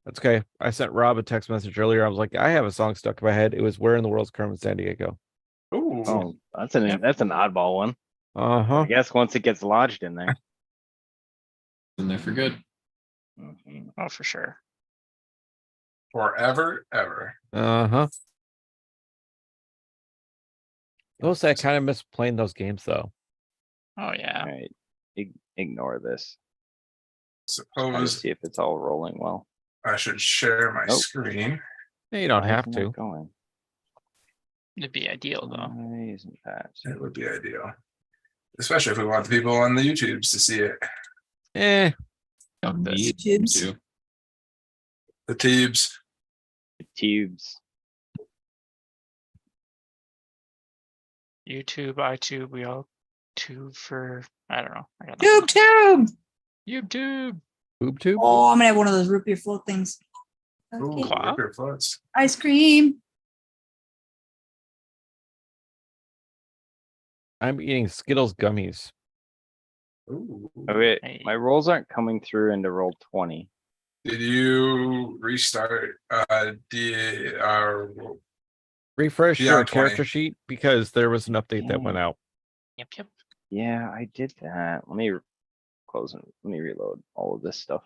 That's okay. I sent Rob a text message earlier. I was like, I have a song stuck in my head. It was "Where in the World's Carmen San Diego." Ooh, Oh, that's an Yep. oddball one. Uh-huh. I guess once it gets lodged in there. In there for good. Mhm. Oh, for sure. forever, ever. Uh-huh. I will say I kind of miss playing those games though. Oh yeah. All right, ignore this. Try to Suppose see if it's all rolling well. I should share my Nope. screen. Yeah, you don't Why have isn't it to. going? It'd be ideal though. Why isn't that? It would be ideal, especially if we want the people on the YouTubes to see it. Eh, Don't This need tubes. to. The tubes. The tubes. YouTube, iTube, we all tube for I don't know. I got Tube, tube. YouTube. boob tube. Oh, I'm gonna have one of those root beer float things. Ooh, Okay. Wow. Ripper floats. Ice cream. I'm eating Skittles gummies. Ooh. Okay, Hey. my rolls aren't coming through into roll 20. Did you restart Refresh Yeah, your 20. character sheet because there was an update that went out. Yep, yep. Yeah, I did that. Let me close and let me reload all of this stuff.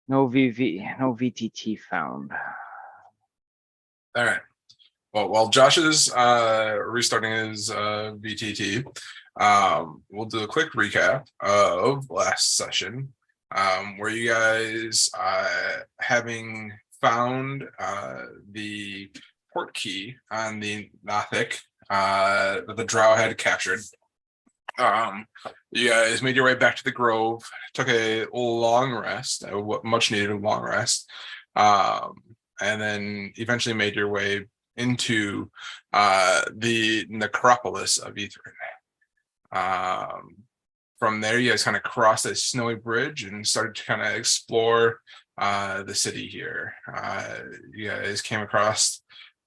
No VTT found. All right. Well, while Josh is restarting his VTT, we'll do a quick recap of last session, where you guys, having found the port key on the Nothic that the Drow had captured. You guys made your way back to the Grove, took a long rest, a much needed long rest, and then eventually made your way into the necropolis of Ithrin. From there, you guys kind of crossed a snowy bridge and started to kind of explore the city here. You guys came across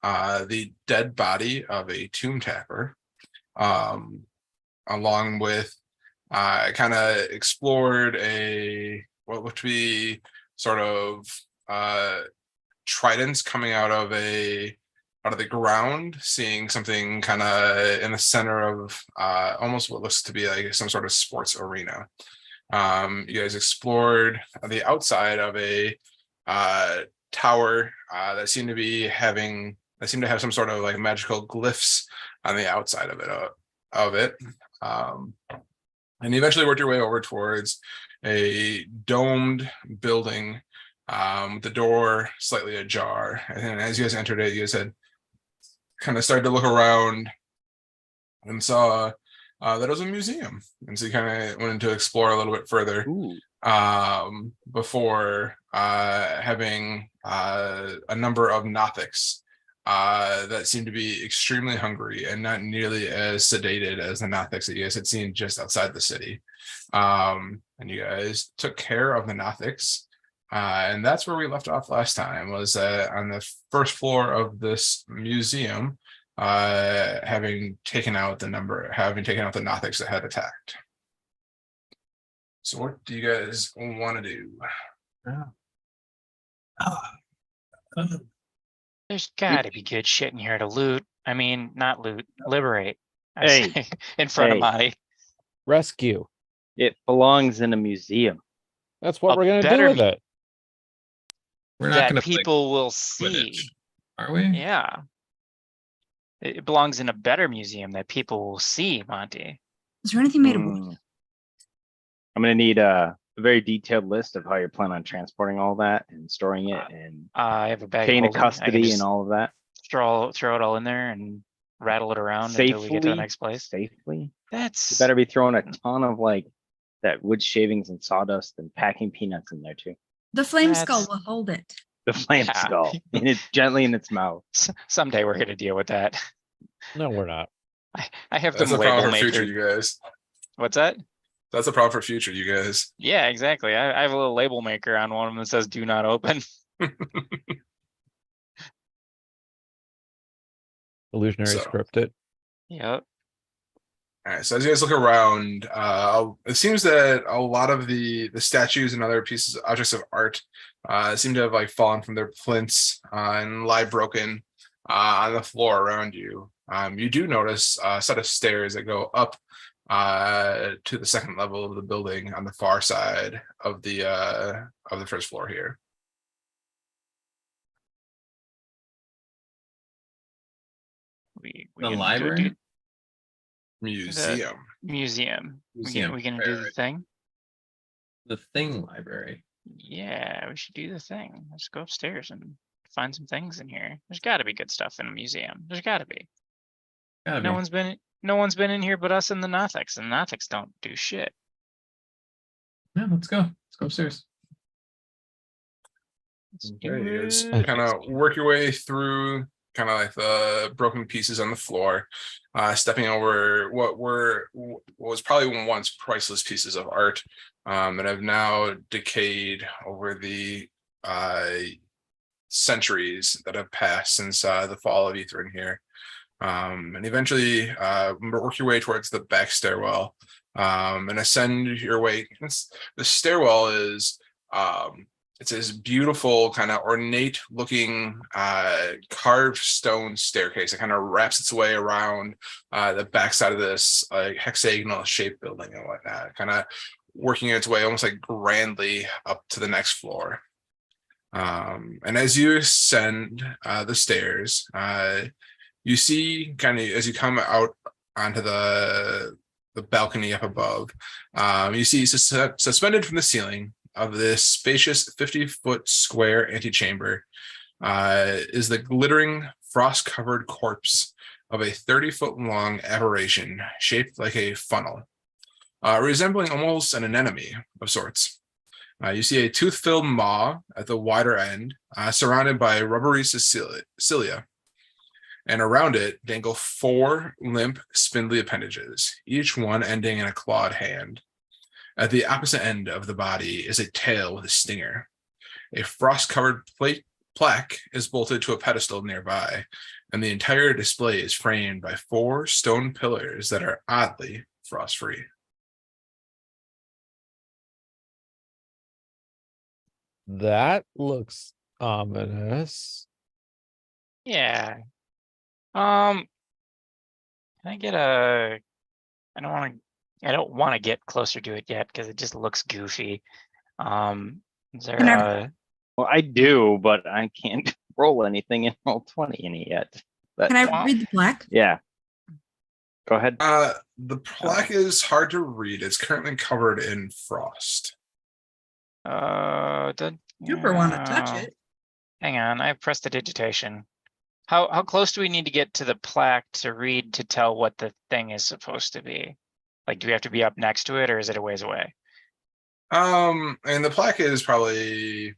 the dead body of a tomb tapper, along with kind of explored what would be sort of tridents coming out of the ground, seeing something kind of in the center of almost what looks to be like some sort of sports arena. You guys explored the outside of a tower that seemed to have some sort of like magical glyphs on the outside of it. And eventually worked your way over towards a domed building, with the door slightly ajar. And as you guys entered it, you guys had kind of started to look around and saw that it was a museum. And so you kind of went in to explore a little bit further, Ooh. before having a number of Nothics that seemed to be extremely hungry and not nearly as sedated as the Nothics that you guys had seen just outside the city. And you guys took care of the Nothics. And that's where we left off last time, was on the first floor of this museum, having taken out the Nothics that had attacked. So what do you guys want to do? There's gotta be good shit in here to loot. I mean, not loot, liberate. I Hey. say, in front Hey. of Monty. Rescue. It belongs in a museum. That's what A we're gonna do better with it. We're not That gonna play people will see. Quidditch, are we? Yeah. It belongs in a better museum that people will see, Monty. Is there anything made of wood? Hmm. I'm gonna need a very detailed list of how you're planning on transporting all that and storing it and I have a bag chain of holding. I can custody just and all of that. throw it all in there and rattle it around until we get to the next place. Safely. You That's better be throwing a ton of like that wood shavings and sawdust and packing peanuts in there too. The flame That's- skull will hold it. The flame Yeah. skull and it's gently in its mouth. someday we're gonna deal with that. No, we're not. I have That's the a label problem for future, maker. you guys. What's that? That's a problem for future, you guys. Yeah, exactly. I have a little label maker on one of them that says "Do not open." Illusionary So. script it. Yep. All right, so as you guys look around, it seems that a lot of the statues and other pieces, objects of art, seem to have like fallen from their plinths and lie broken on the floor around you. You do notice a set of stairs that go up to the second level of the building on the far side of the first floor here. We The gonna go library? do Museum. museum. Museum, We gonna right, do the right. thing? The thing library. Yeah, we should do the thing. Let's go upstairs and find some things in here. There's got to be good stuff in a museum. There's got to be. Gotta No be. one's been in here but us and the Nothics, and the Nothics don't do shit. Yeah, let's go. Let's go upstairs. Let's Okay, do you guys it. kind of work your way through kind of like the broken pieces on the floor, stepping over what was probably once priceless pieces of art that have now decayed over the centuries that have passed since the fall of Ythryn here. And eventually work your way towards the back stairwell and ascend your way. The stairwell is it's this beautiful kind of ornate looking carved stone staircase that kind of wraps its way around the backside of this hexagonal shaped building and whatnot, kind of working its way almost like grandly up to the next floor. And as you ascend the stairs, you see kind of as you come out onto the balcony up above, you see suspended from the ceiling of this spacious 50-foot square antechamber is the glittering frost-covered corpse of a 30-foot long aberration shaped like a funnel, resembling almost an anemone of sorts. You see a tooth-filled maw at the wider end, surrounded by rubbery cilia. And around it dangle 4 limp, spindly appendages, each one ending in a clawed hand. At the opposite end of the body is a tail with a stinger. A frost-covered plaque is bolted to a pedestal nearby, and the entire display is framed by 4 stone pillars that are oddly frost-free. That looks ominous. Yeah. Can I get a? I don't want to get closer to it yet because it just looks goofy. Is there Can I- a? Well, I do, but I can't roll anything in Roll20 in it yet. But Can I Wow. read the plaque? yeah. Go ahead. The plaque is hard to read. It's currently covered in frost. Super want to touch it. Hang on, I pressed the digitation. How close do we need to get to the plaque to read to tell what the thing is supposed to be? Like, do we have to be up next to it, or is it a ways away? And the plaque is probably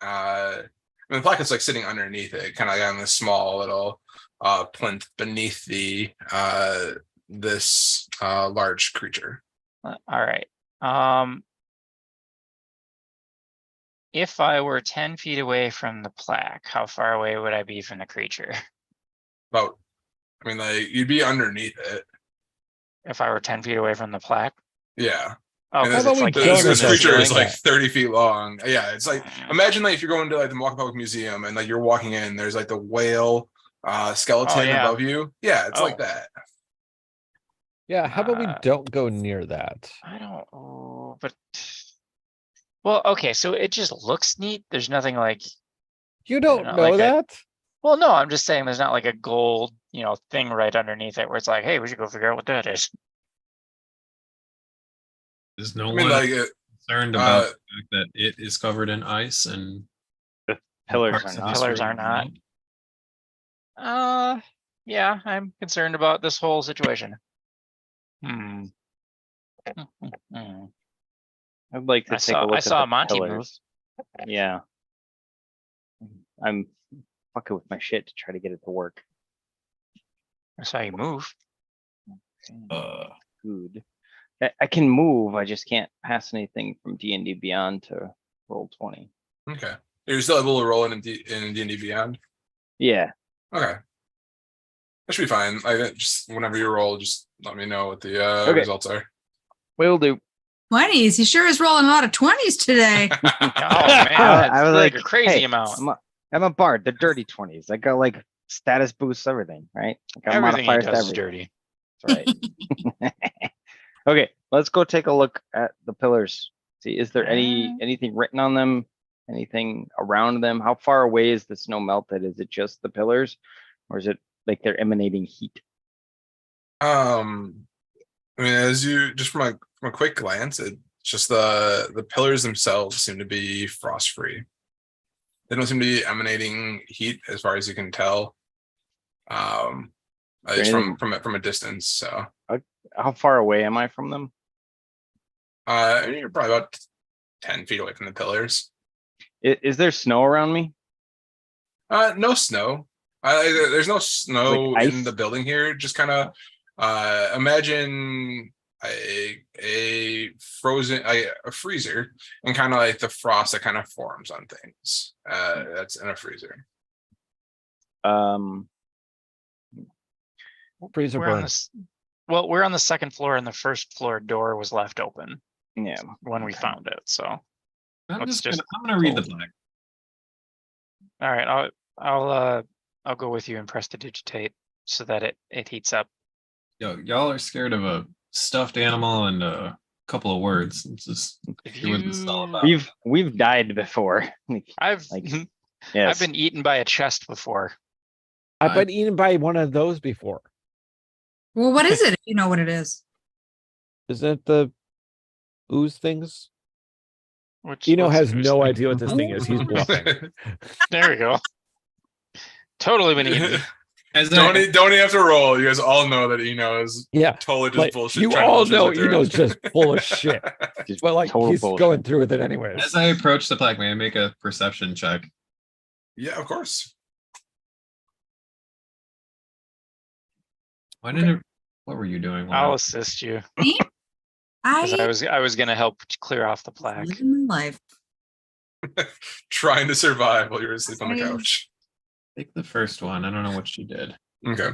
the plaque is like sitting underneath it, kind of like on this small little plinth beneath the this large creature. All right. If I were 10 feet away from the plaque, how far away would I be from the creature? About, I mean, like you'd be underneath it. If I were 10 feet away from the plaque? Yeah. Oh, And because How it's about like we this, don't this know creature is that. like 30 feet long. Yeah, it's like imagine like if you're going to like the Walkabout Museum and like you're walking in, there's like the whale skeleton yeah. above you. Yeah, it's like Oh. that. Yeah, how about we Uh, don't go near that? I don't, but. Well, okay, so it just looks neat. There's nothing like, You don't know, know like a- that? well, no, I'm just saying there's not like a gold, thing right underneath it where it's like, hey, we should go figure out what that is. There's no I mean, one like concerned about the fact that it is covered in ice and Pillars parts are of not. this Pillars room are not. Yeah, I'm concerned about this whole situation. Hmm. I'd like to I take saw a look I at saw the Monty move. pillars. Yeah. I'm fucking with my shit to try to get it to work. I saw you move. Good. I can move, I just can't pass anything from D&D Beyond to Roll20. okay. You're still able to roll in D&D Beyond. Yeah. Okay. That should be fine. Just whenever you roll, just let me know what the Okay. results are. Will do. 20s. He sure is rolling a lot of 20s today. Oh man, I that's was like a like, crazy hey, amount. I'm a bard. The dirty 20s. I got like status boosts, everything, right? I got Everything he modifiers to does is everything. dirty. That's right. Okay, let's go take a look at the pillars. See, is there anything written on them? Anything around them? How far away is the snow melted? Is it just the pillars, or is it like they're emanating heat? I mean, as you just from a quick glance, it's just the pillars themselves seem to be frost free. They don't seem to be emanating heat as far as you can tell. At least from a distance. So How far away am I from them? you're probably about 10 feet away from the pillars. Is there snow around me? No snow. There's no snow Like in ice? the building here. Just kind of imagine a frozen a freezer and kind of like the frost that kind of forms on things. That's in a freezer. Freezer We're on burn. this. Well, we're on the second floor, and the first floor door was left open Yeah. when we Okay. found it. So, I'm Let's just just gonna read the roll. plaque. all right, I'll go with you and prestidigitate so that it heats up. Yo, y'all are scared of a stuffed animal and a couple of words. It's just If see what this is all you- about. We've died before. I've Like, I've yes. been eaten by a chest before. I've been eaten by one of those before. Well, what is it? If you know what it is. Isn't it the ooze things? Which Eno what's has an no ooze idea what this thing is. He's bluffing. There we go. Totally been eaten. As don't I, don't even have to roll. You guys all know that Eno is Yeah. totally just Like, bullshit. you trying to all bullshit know his way through Eno's it. just full of shit. Just But like total he's bullshit. going through with it anyways. as I approach the plaque, may I make a perception check? Yeah, of course. Why didn't it? What were you doing? I'll assist you Me? because I I was gonna help clear off the plaque. living my life. Trying to survive while you're asleep on the I- couch. Take the first one. I don't know what she did. Okay.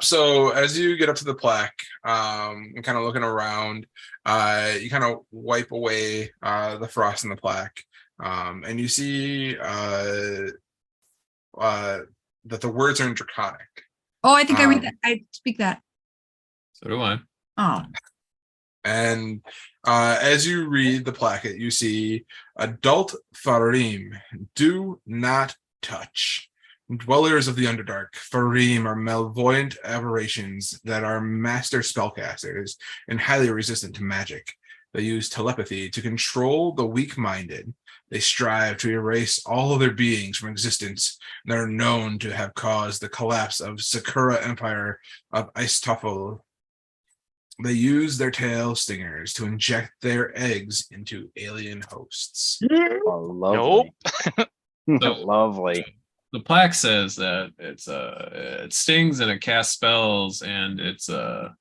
So as you get up to the plaque, and kind of looking around, you kind of wipe away the frost in the plaque. And you see that the words are in Draconic. Oh, I think I read Um, that. I speak that. So do I. Oh, And as you read the placket, you see adult Farim, do not touch. Dwellers of the Underdark, Farim are malevolent aberrations that are master spellcasters and highly resistant to magic. They use telepathy to control the weak-minded. They strive to erase all of their beings from existence and are known to have caused the collapse of Sakura Empire of Icetoffel. They use their tail stingers to inject their eggs into alien hosts. Oh, lovely. So- Lovely. The plaque says that it stings and it casts spells and it's a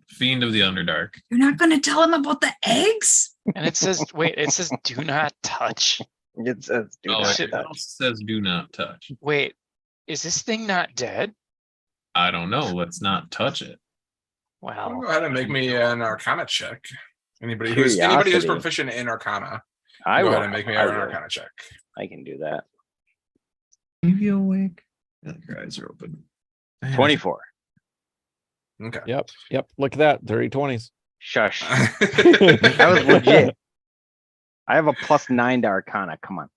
fiend of the Underdark. you're not going to tell him about the eggs? And it says, wait, it says do not touch. It says do Oh, not it touch. also says do not touch. Wait, is this thing not dead? I don't know. Let's not touch it. Wow. Go ahead and make me an Arcana check. Anybody who's Curiosity. proficient in Arcana, I go will. ahead and make me I an will. Arcana check. I can do that. Leave you awake. Yeah, your eyes are open. 24. Okay. Yep. Look at that. Dirty 20s. Shush. That was legit. I have a +9 to Arcana. Come on.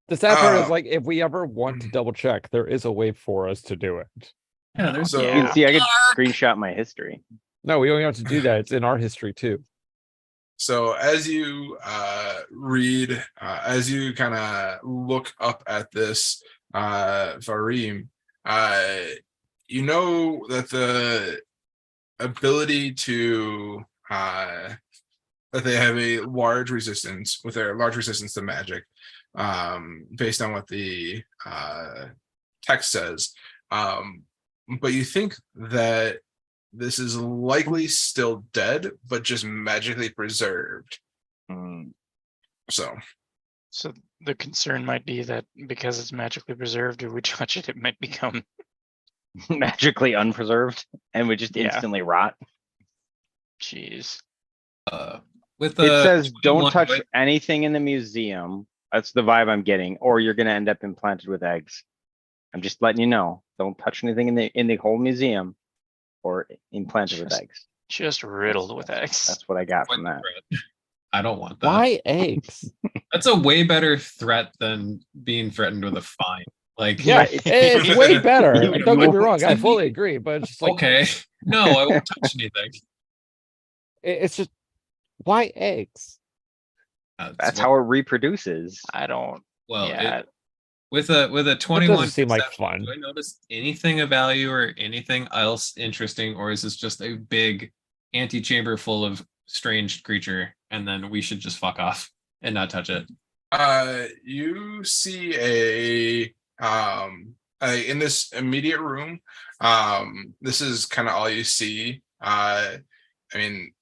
The sad part is Oh. like if we ever want to double check, there is a way for us to do it. Yeah, there's So- You can see I can Dark. screenshot my history. No, we don't have to do that. It's in our history too. So as you read, as you kind of look up at this Farim, you know that the ability to that they have a large resistance to magic, based on what the text says. But you think that this is likely still dead, but just magically preserved. Mm, So So the concern might be that because it's magically preserved, if we touch it, it might become magically unpreserved and would just Yeah. instantly rot. Jeez. With It the says don't 21 touch weight- anything in the museum. That's the vibe I'm getting, or you're gonna end up implanted with eggs. I'm just letting you know. Don't touch anything in the whole museum or implanted with Just- eggs. Just riddled with eggs. That's what I got with from the that. threat. I don't want that. Why eggs? That's a way better threat than being threatened with a fine. Like, Yeah, it's way better. You- Don't get me you- wrong. I fully agree, but it's just like okay, no, I won't touch anything. it's just why eggs? That's how it reproduces. I don't. well. Yeah. With a That 21, doesn't seem like fun. do I notice anything of value or anything else interesting, or is this just a big antechamber full of strange creature, and then we should just fuck off and not touch it? You see in this immediate room, this is kind of all you see. I mean,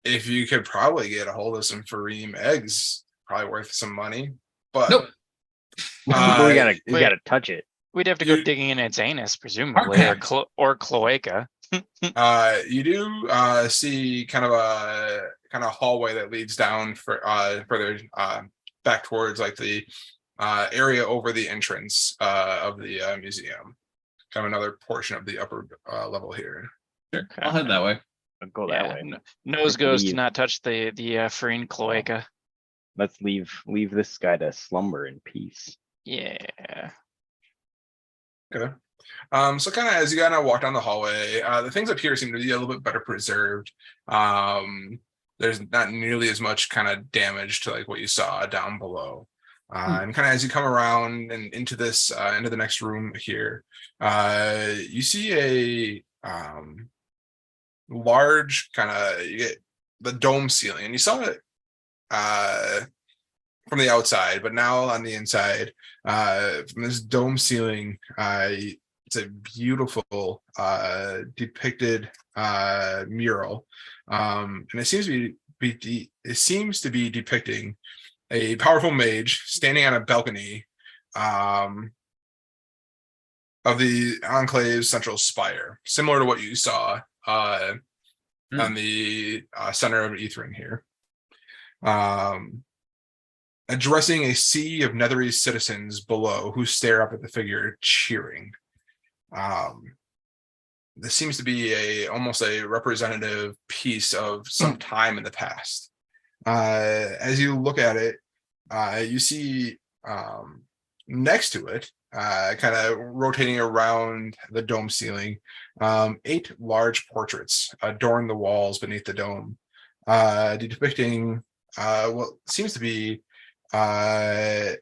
if you could probably get a hold of some Fareem eggs, probably worth some money. But Nope. we uh, gotta touch it. We'd have to go You- digging in its anus, presumably, or, Archives. or cloaca. you do see kind of a hallway that leads down for further back towards like the area over the entrance of the museum. Kind of another portion of the upper level here. Sure, I'll head that way. I'll go that Yeah, way. Nose goes to Leave. not touch the Farine cloaca. Let's leave this guy to slumber in peace. Yeah. Okay. So kind of as you kind of walk down the hallway, the things up here seem to be a little bit better preserved. There's not nearly as much kind of damage to like what you saw down below. And kind of as you come around and into this into the next room here, you see a large kind of, you get the dome ceiling, and you saw it from the outside, but now on the inside, from this dome ceiling, it's a beautiful depicted mural, and it seems to be depicting a powerful mage standing on a balcony of the Enclave's central spire, similar to what you saw on the center of Ethering here. Addressing a sea of Netherese citizens below who stare up at the figure, cheering. This seems to be almost a representative piece of some time in the past. As you look at it, you see next to it, kind of rotating around the dome ceiling, 8 large portraits adorn the walls beneath the dome, depicting what seems to be 8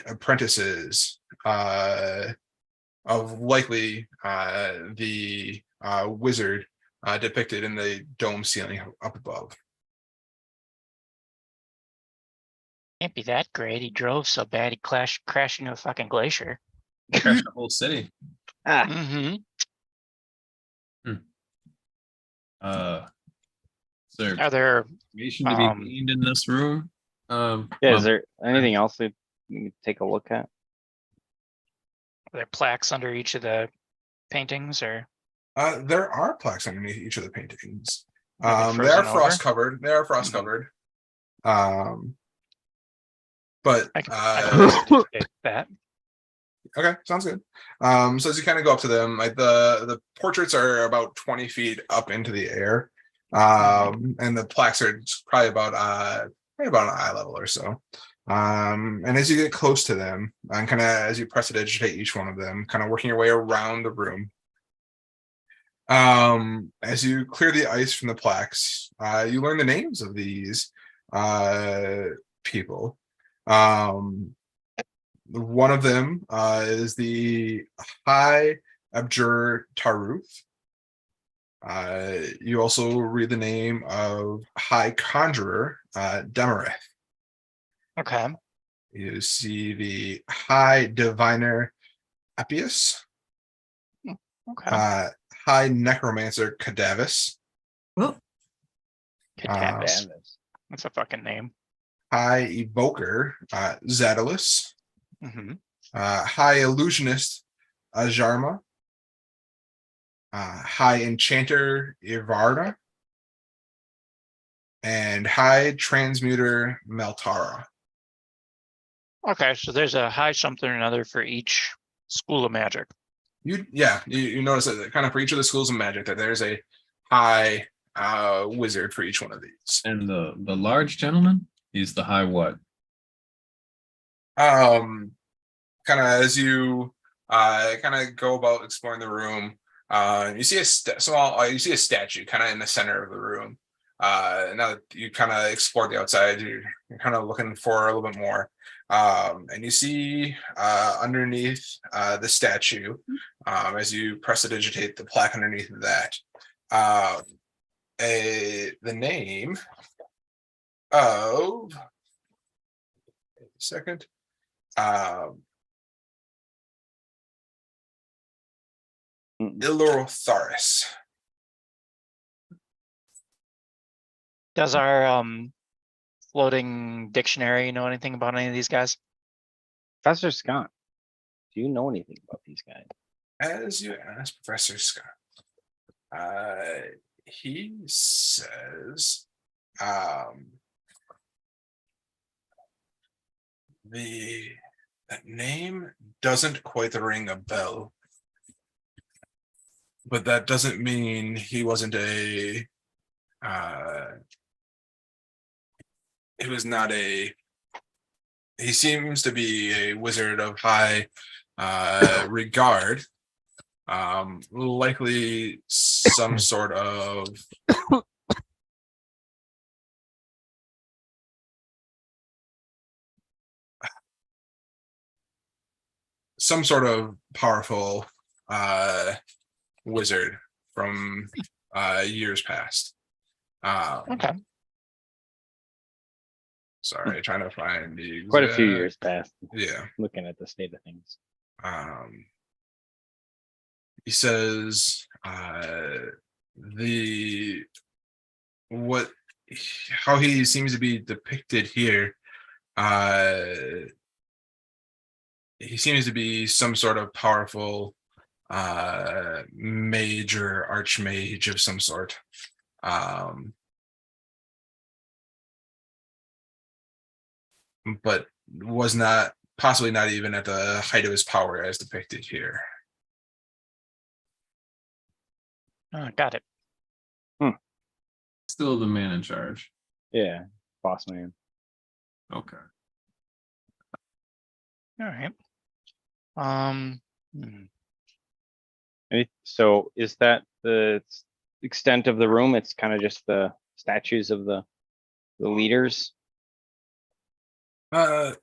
apprentices of likely the wizard depicted in the dome ceiling up above. Can't be that great. He drove so bad he crashed into a fucking glacier. Crash the whole city. Ah, Mm-hmm. Is there Are there information to be gleaned in this room? yeah, well, is there anything else that we can take a look at? plaques under each of the paintings, or There are plaques underneath each of the paintings. Are they They are frozen over? frost covered. They are frost covered. But I can take that. okay, sounds good. So as you kind of go up to them, like the portraits are about 20 feet up into the air, and the plaques are probably about an eye level or so. And as you get close to them, and kind of as you prestidigitate each one of them, kind of working your way around the room, as you clear the ice from the plaques, you learn the names of these people. One of them is the High Abjur Taruth. You also read the name of High Conjurer Demareth. Okay. You see the High Diviner Appius, Okay. High Necromancer Cadavis, Well, Cadavis. That's a fucking name. High Evoker Zadalus, Mm-hmm. High Illusionist Ajarma, High Enchanter Ivarda, and High Transmuter Meltara. Okay, so there's a high something or another for each school of magic. You notice that kind of for each of the schools of magic that there's a high wizard for each one of these. And the large gentleman, he's the high what? Kind of as you kind of go about exploring the room, you see you see a statue kind of in the center of the room. Now that you kind of explored the outside, you're kind of looking for a little bit more. And you see underneath the statue, as you prestidigitate the plaque underneath that, the name of second. Ilorotharis. Does our floating dictionary know anything about any of these guys? Professor Scott, do you know anything about these guys? As you ask Professor Scott, he says that name doesn't quite ring a bell, but that doesn't mean he wasn't he seems to be a wizard of high regard, likely some sort of powerful wizard from years past. Okay. Sorry, trying to find the Quite a few exact- years past, Yeah. looking at the state of things. He says how he seems to be depicted here, he seems to be some sort of powerful mage or archmage of some sort. But was possibly not even at the height of his power as depicted here. Got it. Still the man in charge. Yeah, boss man. Okay. All right. Hmm. So is that the extent of the room? It's kind of just the statues of the leaders. That's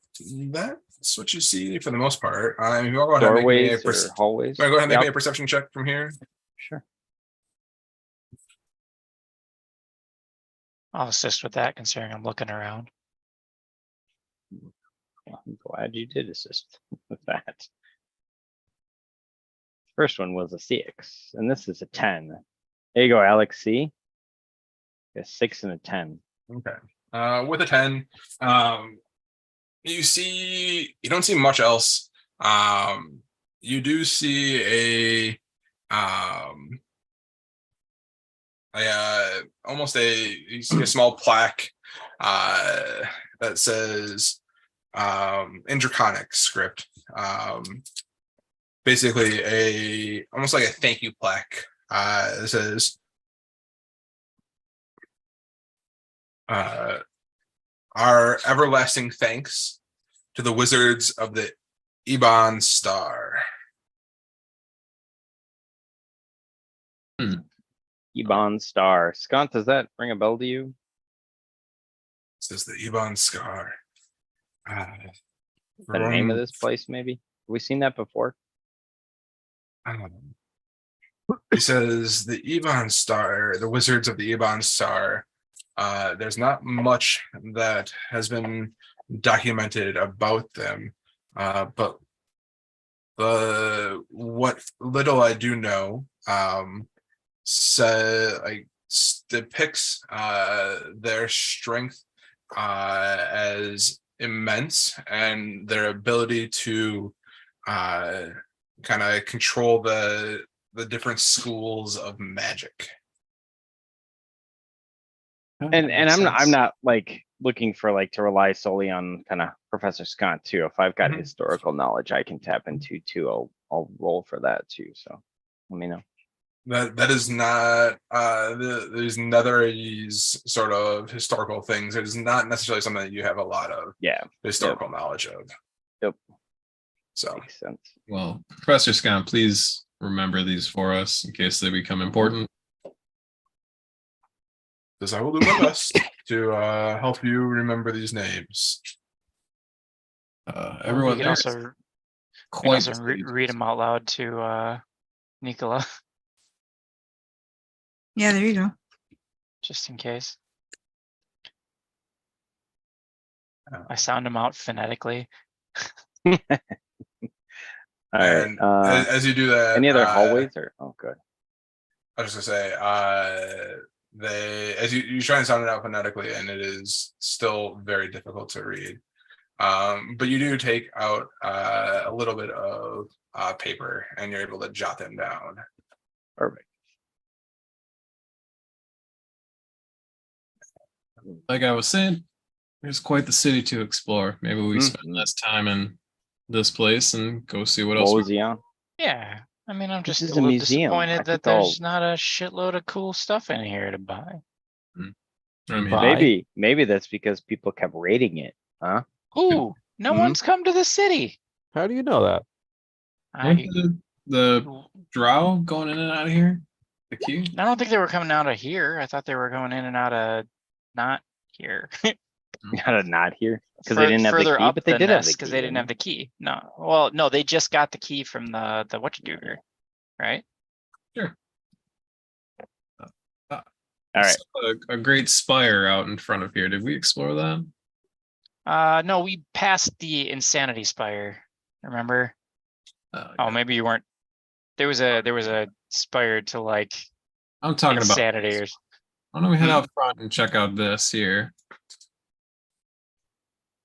what you see for the most part. You all go ahead and make me a Doorways or hallways? go ahead and make Yep, me a perception check from here. Sure. I'll assist with that considering I'm looking around. Well, I'm glad you did assist with that. First one was a 6, and this is a 10. There you go, Alex. See? A 6 and a 10. Okay. With a 10, you don't see much else. You do see you see a small plaque that says in Draconic script, basically almost like a thank you plaque. It says our everlasting thanks to the wizards of the Iban Star. Iban Star. Scott, does that ring a bell to you? It says the Iban Star. Is that the name of this place, maybe? Have we seen that before? He says the Iban Star, the wizards of the Iban Star. There's not much that has been documented about them, but what little I do know depicts their strength as immense and their ability to kind of control the different schools of magic. And makes I'm sense. not like looking for like to rely solely on kind of Professor Scott too. If I've got Mhm. historical knowledge I can tap into too, I'll roll for that too. So let me know. That is not there's Netherese sort of historical things. It is not necessarily something that you have a lot of Yeah, historical knowledge of. Yep. So makes sense. Well, Professor Scott, please remember these for us in case they become important. this I will do my best to help you remember these names. Everyone we can there also, is we can quite also the city to read them out loud to Nicola, Yeah, there you go. just in case. Yeah. I sound them out phonetically. All right. And as you do that, Any other hallways or good. I was just gonna say, they as you try and sound it out phonetically, and it is still very difficult to read. But you do take out a little bit of paper, and you're able to jot them down. Perfect. Like I was saying, there's quite the city to explore. Maybe we spend Mhm. less time in this place and go see what else. Mosey on. Yeah, I mean, I'm This just is a a little museum. I disappointed that think I'll- there's not a shitload of cool stuff in here to buy. I mean, Bye. Maybe that's because people kept rating it, huh? Ooh, no Mhm. one's come to the city. How do you know that? weren't I the drow going in and out of here? The key? don't think they were coming out of here. I thought they were going in and out of not here. Not here because they didn't have the Further key, up but they than did have the this key. because they didn't have didn't the key. No, well, no, they just got the key from the what you do, right? Sure. All right. A great spire out in front of here. Did we explore that? No, we passed the insanity spire. Remember? Oh, Yeah. maybe you weren't. There was a spire to like I'm talking about. insanity or Why don't we head out front and check out this here?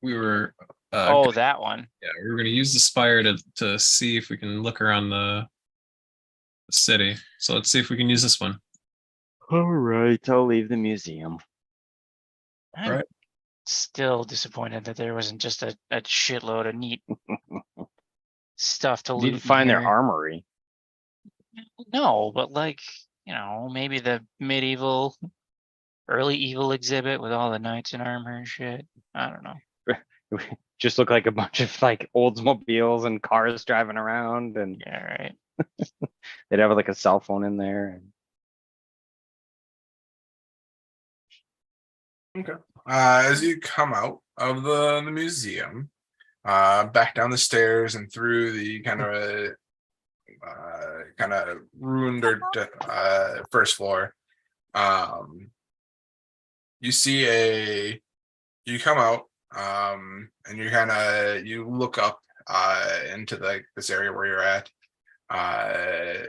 We were. oh, that one. Yeah, we were going to use the spire to see if we can look around the city. So let's see if we can use this one. All right. I'll leave the museum. I'm Right. still disappointed that there wasn't just a shitload of neat stuff to loot. Didn't find their here. armory. No, but like, you know, maybe the medieval, early evil exhibit with all the knights in armor and shit. I don't know. Just look like a bunch of like Oldsmobiles and cars driving around, and Yeah, right. they'd have like a cell phone in there. As you come out of the museum, back down the stairs and through the kind of ruined or first floor, you come out, and you look up into this area where you're at,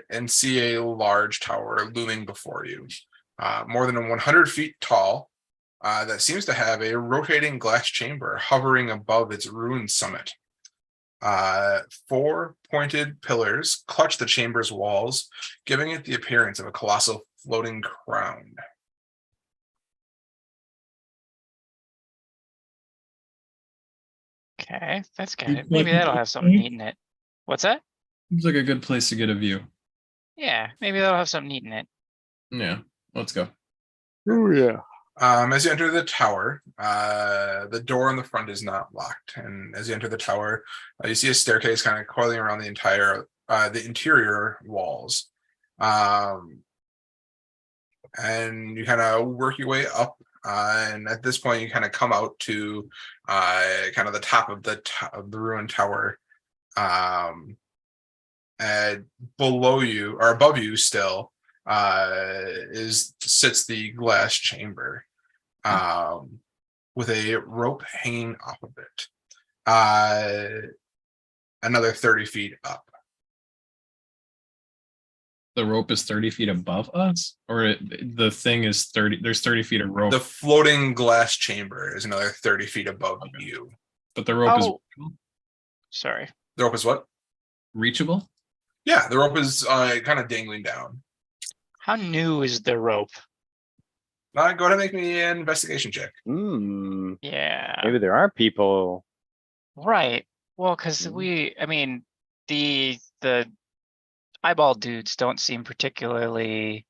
and see a large tower looming before you, more than 100 feet tall, that seems to have a rotating glass chamber hovering above its ruined summit. 4 pointed pillars clutch the chamber's walls, giving it the appearance of a colossal floating crown. Okay, that's You good. Maybe put- that'll have something neat in it. What's that? Seems like a good place to get a view. Yeah, maybe that'll have something neat in it. Yeah, let's go. Oh yeah. As you enter the tower, the door in the front is not locked, and as you enter the tower, you see a staircase kind of coiling around the interior walls, and you kind of work your way up, and at this point, you kind of come out to kind of the top of the ruined tower, and below you or above you still sits the glass chamber, with a rope hanging off of it, another 30 feet up. The rope is 30 feet above us, or the thing is 30. There's 30 feet of rope, The floating glass chamber is another 30 feet above you. but the rope is Oh, sorry. The rope is what? reachable. Yeah, the rope is kind of dangling down. How new is the rope? Go ahead and make me an investigation check. Hmm, Yeah, maybe there are people right. Well, because Mhm. I mean, the eyeball dudes don't seem particularly,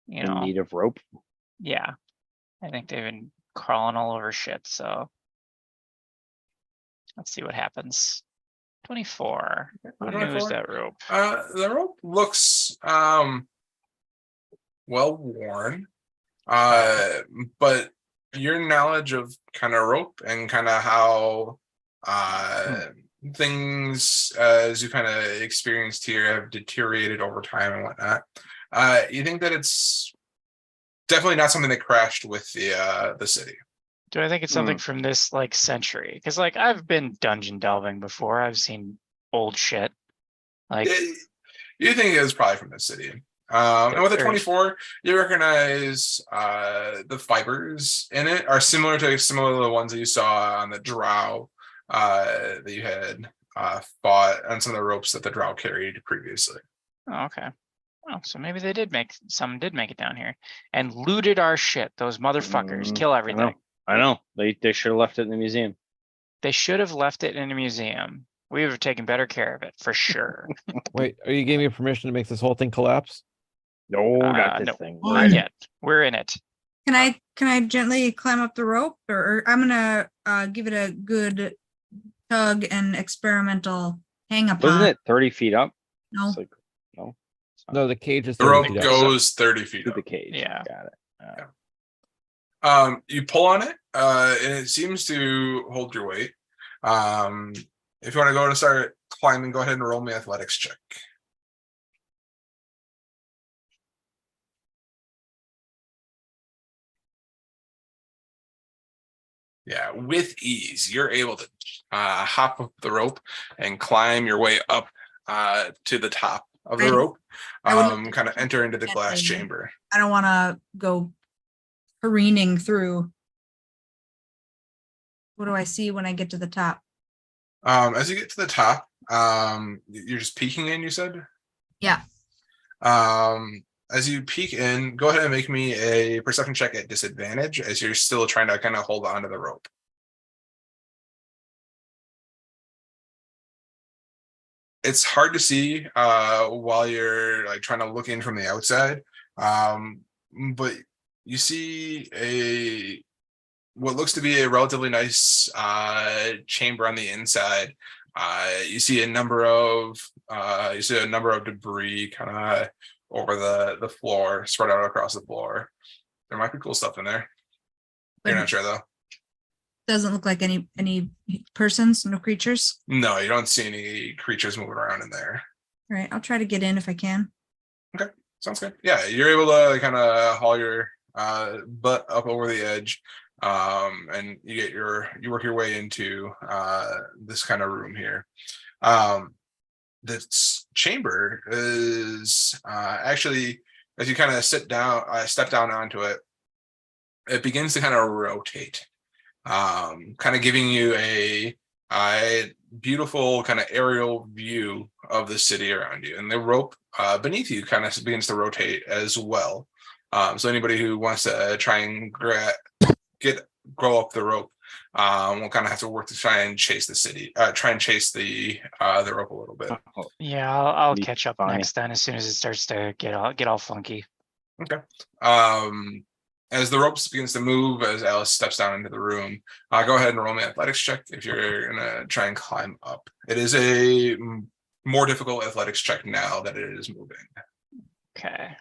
you in know, need of rope. yeah. I think they've been crawling all over shit, so. Let's see what happens. 24. How new is 24. that rope? The rope looks well worn. But your knowledge of kind of rope and kind of how things as you kind of experienced here have deteriorated over time and whatnot. You think that it's definitely not something that crashed with the city. Do I think it's something from this like century? Because like I've been dungeon delving before. I've seen old shit. Like You think it was probably from the city. And with a 24, you recognize the fibers in it are similar to the ones that you saw on the drow that you had fought on some of the ropes that the drow carried previously. oh, okay. Oh, so maybe they did make some did make it down here and looted our shit. Those motherfuckers kill everything. I know. They should have left it in the museum. They should have left it in a museum. We would have taken better care of it for sure. Wait, are you giving me permission to make this whole thing collapse? No, not this no, thing. not yet. We're in it. Can I gently climb up the rope, or I'm gonna give it a good tug and experimental hang upon? Wasn't it 30 feet up? No. It's like, no. It's not No, the cage is The 30 rope feet up. goes 30 feet to up. the cage. Yeah. Got it. You pull on it, and it seems to hold your weight. If you want to go and start climbing, go ahead and roll me athletics check. Yeah, with ease, you're able to hop up the rope and climb your way up to the top of the rope. I would- Kind of enter into the glass Gently. chamber. I don't want to go careening through. What do I see when I get to the top? As you get to the top, you're just peeking in, you said? Yeah. As you peek in, go ahead and make me a perception check at disadvantage as you're still trying to kind of hold on to the rope. It's hard to see while you're like trying to look in from the outside. But you see what looks to be a relatively nice chamber on the inside. You see a number of debris kind of over the floor, spread out across the floor. There might be cool stuff in there. You're not sure though. Doesn't look like any persons, no creatures. No, you don't see any creatures moving around in there. All right, I'll try to get in if I can. Okay, sounds good. Yeah, you're able to kind of haul your butt up over the edge, and you work your way into this kind of room here. This chamber is actually, as you kind of step down onto it, it begins to kind of rotate, kind of giving you a beautiful kind of aerial view of the city around you, and the rope beneath you kind of begins to rotate as well. So anybody who wants to try and grow up the rope will kind of have to work to try and chase the city, try and chase the rope a little bit. Yeah, I'll Be catch up fine. next then as soon as it starts to get all funky. Okay. As the ropes begins to move, as Alice steps down into the room, go ahead and roll me an athletics check if you're gonna try and climb up. It is a more difficult athletics check now that it is moving. Okay.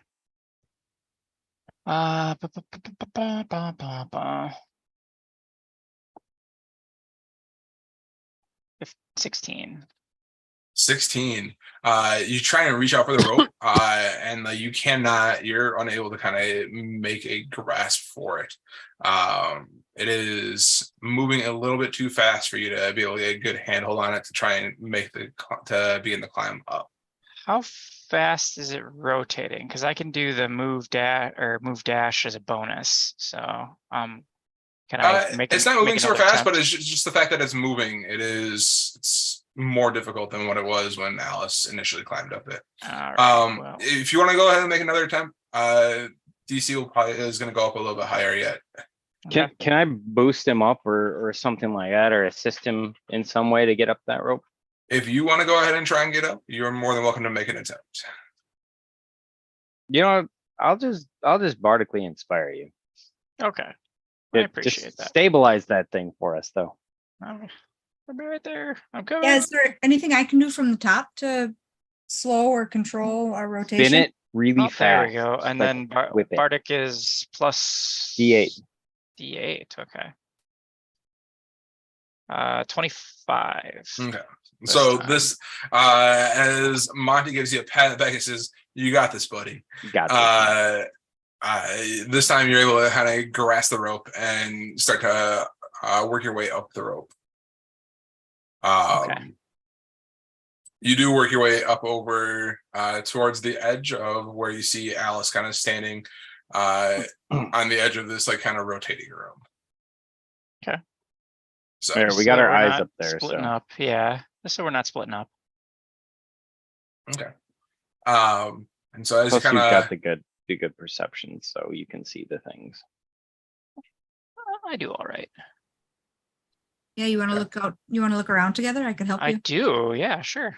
16. 16. You try and reach out for the rope, and you're unable to kind of make a grasp for it. It is moving a little bit too fast for you to be able to get a good handhold on it to try and begin the climb up. How fast is it rotating? Because I can do the move dash as a bonus. So can I make it's not moving super fast, but it's just the fact that it's moving. It's more difficult than what it was when Alice initially climbed up it. Alright, well, If you want to go ahead and make another attempt, DC is going to go up a little bit higher yet. Can, okay. can I boost him up or something like that, or assist him in some way to get up that rope? If you want to go ahead and try and get up, you're more than welcome to make an attempt. You know, what? I'll just bardically inspire you. Okay. I Just appreciate that. stabilize that thing for us, though. I'll be right there. I'm coming. Yeah, is there anything I can do from the top to slow or control our rotation? Spin it really Oh, fast. there we go. And like then whip it. Bardic is plus D8. D8, okay. 25. Okay. This So time. this, as Monty gives you a pat on the back and says, "You got this, buddy." Got this. This time you're able to kind of grasp the rope and start to work your way up the rope. Okay. You do work your way up over towards the edge of where you see Alice kind of standing on the edge of this like kind of rotating room. Okay. So There, we got our we're eyes not up there, Splitting so. up, yeah. Just so we're not splitting up. okay. And so as Plus, you you've kind got of the good perception, so you can see the things. I do all right. Yeah, you want to look out, you want to look around together? I could help I you. do, yeah, sure.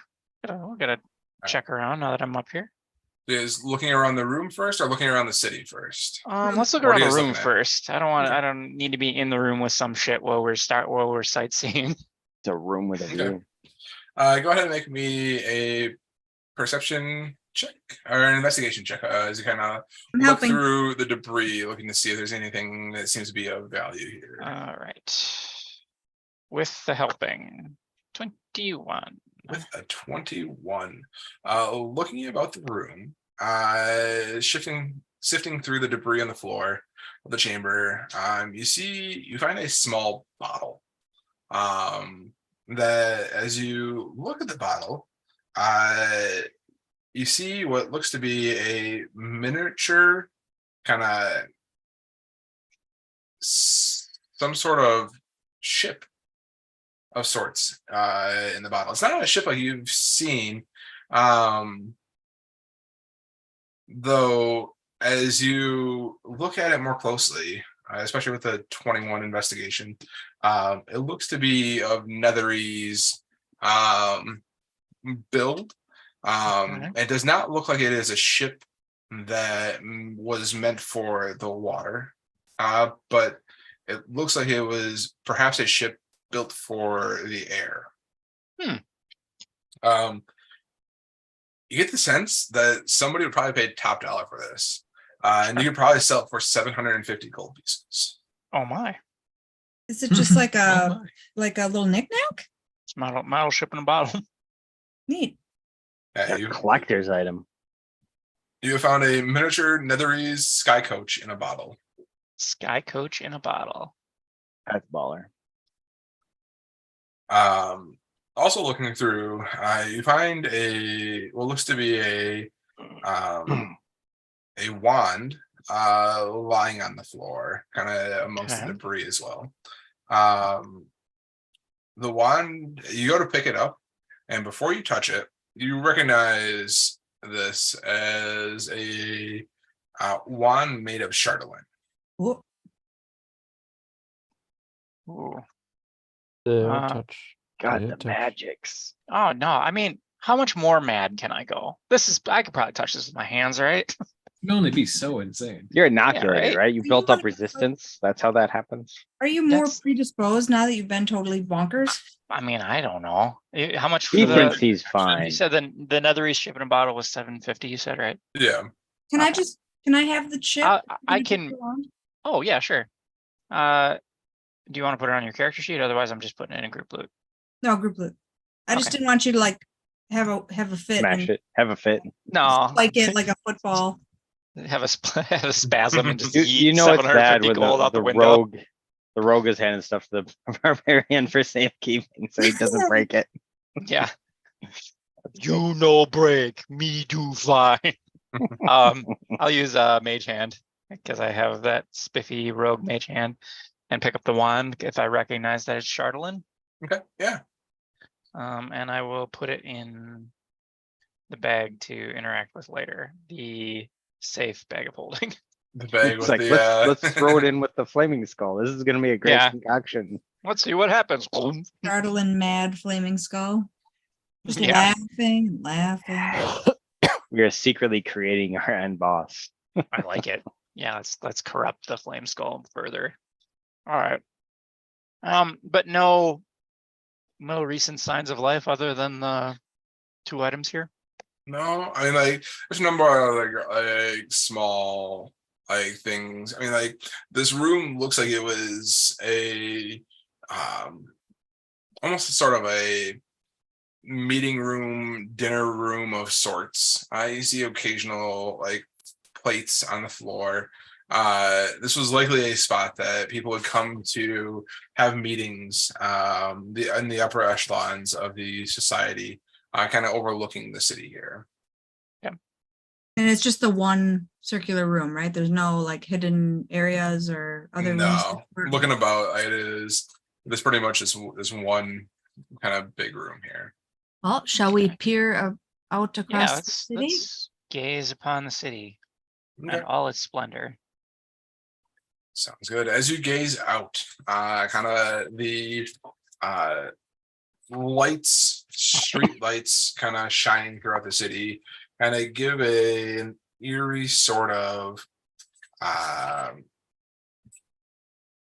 We're gonna check around now that I'm up here. is looking around the room first or looking around the city first. Let's look What are around you the guys room looking at? first. I Okay. don't need to be in the room with some shit while we're sightseeing. It's a room with a Okay. view. Go ahead and make me a perception check or an investigation check as you kind of I'm look helping. through the debris, looking to see if there's anything that seems to be of value here. All right. With the helping. 21. With a 21, looking about the room, sifting through the debris on the floor of the chamber, you find a small bottle. That as you look at the bottle, you see what looks to be a miniature kind of some sort of ship of sorts in the bottle. It's not a ship like you've seen, though as you look at it more closely, especially with the 21 investigation, it looks to be of Netherese build. Okay. It does not look like it is a ship that was meant for the water, but it looks like it was perhaps a ship built for the air. You get the sense that somebody would probably pay top dollar for this, and you could probably sell it for 750 gold pieces. Oh my. Is it just like Oh a little knickknack? It's model ship in a bottle. Neat. Yeah, A collector's item. you have found a miniature Netherese sky coach in a bottle. Sky coach in a bottle. That's baller. Also looking through, you find what looks to be a wand lying on the floor, kind of amongst Okay. the debris as well. The wand, you go to pick it up, and before you touch it, you recognize this as a wand made of Chardolin. Whoa. Ooh. The Uh, touch. God, Yeah, the touch. magics. Oh no, I mean, how much more mad can I go? I could probably touch this with my hands, right? It'd only be so insane. You're inoculated, right? right? You You built wanna up go- resistance. That's how that happens. Are you more That's- predisposed now that you've been totally bonkers? I mean, I don't know. How much for He the, thinks he's fine. you said the Netherese ship in a bottle was 750, you said, right? Yeah. Can I have the chip? I you take can, the wand? oh yeah, sure. Do you want to put it on your character sheet? Otherwise, I'm just putting it in group loot. No, group loot. I just Okay. didn't want you to like have a fit Smash and it. Have a fit. No, like it like a football. have a spasm and just You yeet know it's bad 750 when gold out the the window. rogue is handing stuff to the barbarian for safekeeping, so he doesn't break it. Yeah. You no break, me do fly. I'll use mage hand because I have that spiffy rogue mage hand and pick up the wand if I recognize that it's Chardolin. Okay. Yeah. And I will put it in the bag to interact with later. The safe bag of holding. The bag It's with like, the let's throw it in with the flaming skull. This is gonna be a great Yeah. concoction. Let's see what happens. Startling mad flaming skull. Just Yeah. laughing and laughing. We are secretly creating our end boss. I like it. Yeah, let's corrupt the flame skull further. All right. But no recent signs of life other than the 2 items here. No, I mean, like, there's a number of like small like things. I mean, like, this room looks like it was a almost sort of a meeting room, dinner room of sorts. I see occasional like plates on the floor. This was likely a spot that people would come to have meetings in the upper echelons of the society, kind of overlooking the city here. And it's just the one circular room, right? There's no like hidden areas or other rooms. No, looking about, it's pretty much this one kind of big room here. Well, shall we peer out Yeah, across the let's city? let's gaze upon the city Okay. and all its splendor. Sounds good. As you gaze out, kind of the lights, street lights, kind of shining throughout the city, and they give an eerie sort of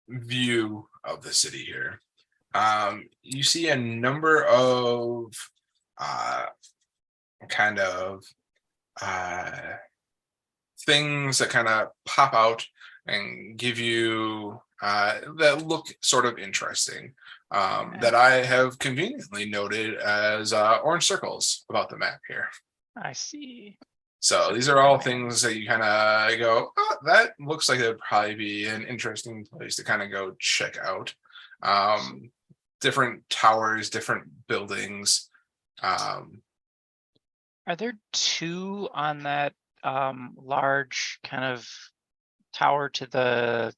view of the city here. You see a number of kind of things that kind of pop out and give you that look sort of interesting, that I have conveniently noted as orange circles about the map here. I see. So these are all things that you kind of go, oh, that looks like it would probably be an interesting place to kind of go check out. Different towers, different buildings. Are there 2 on that large kind of tower to the,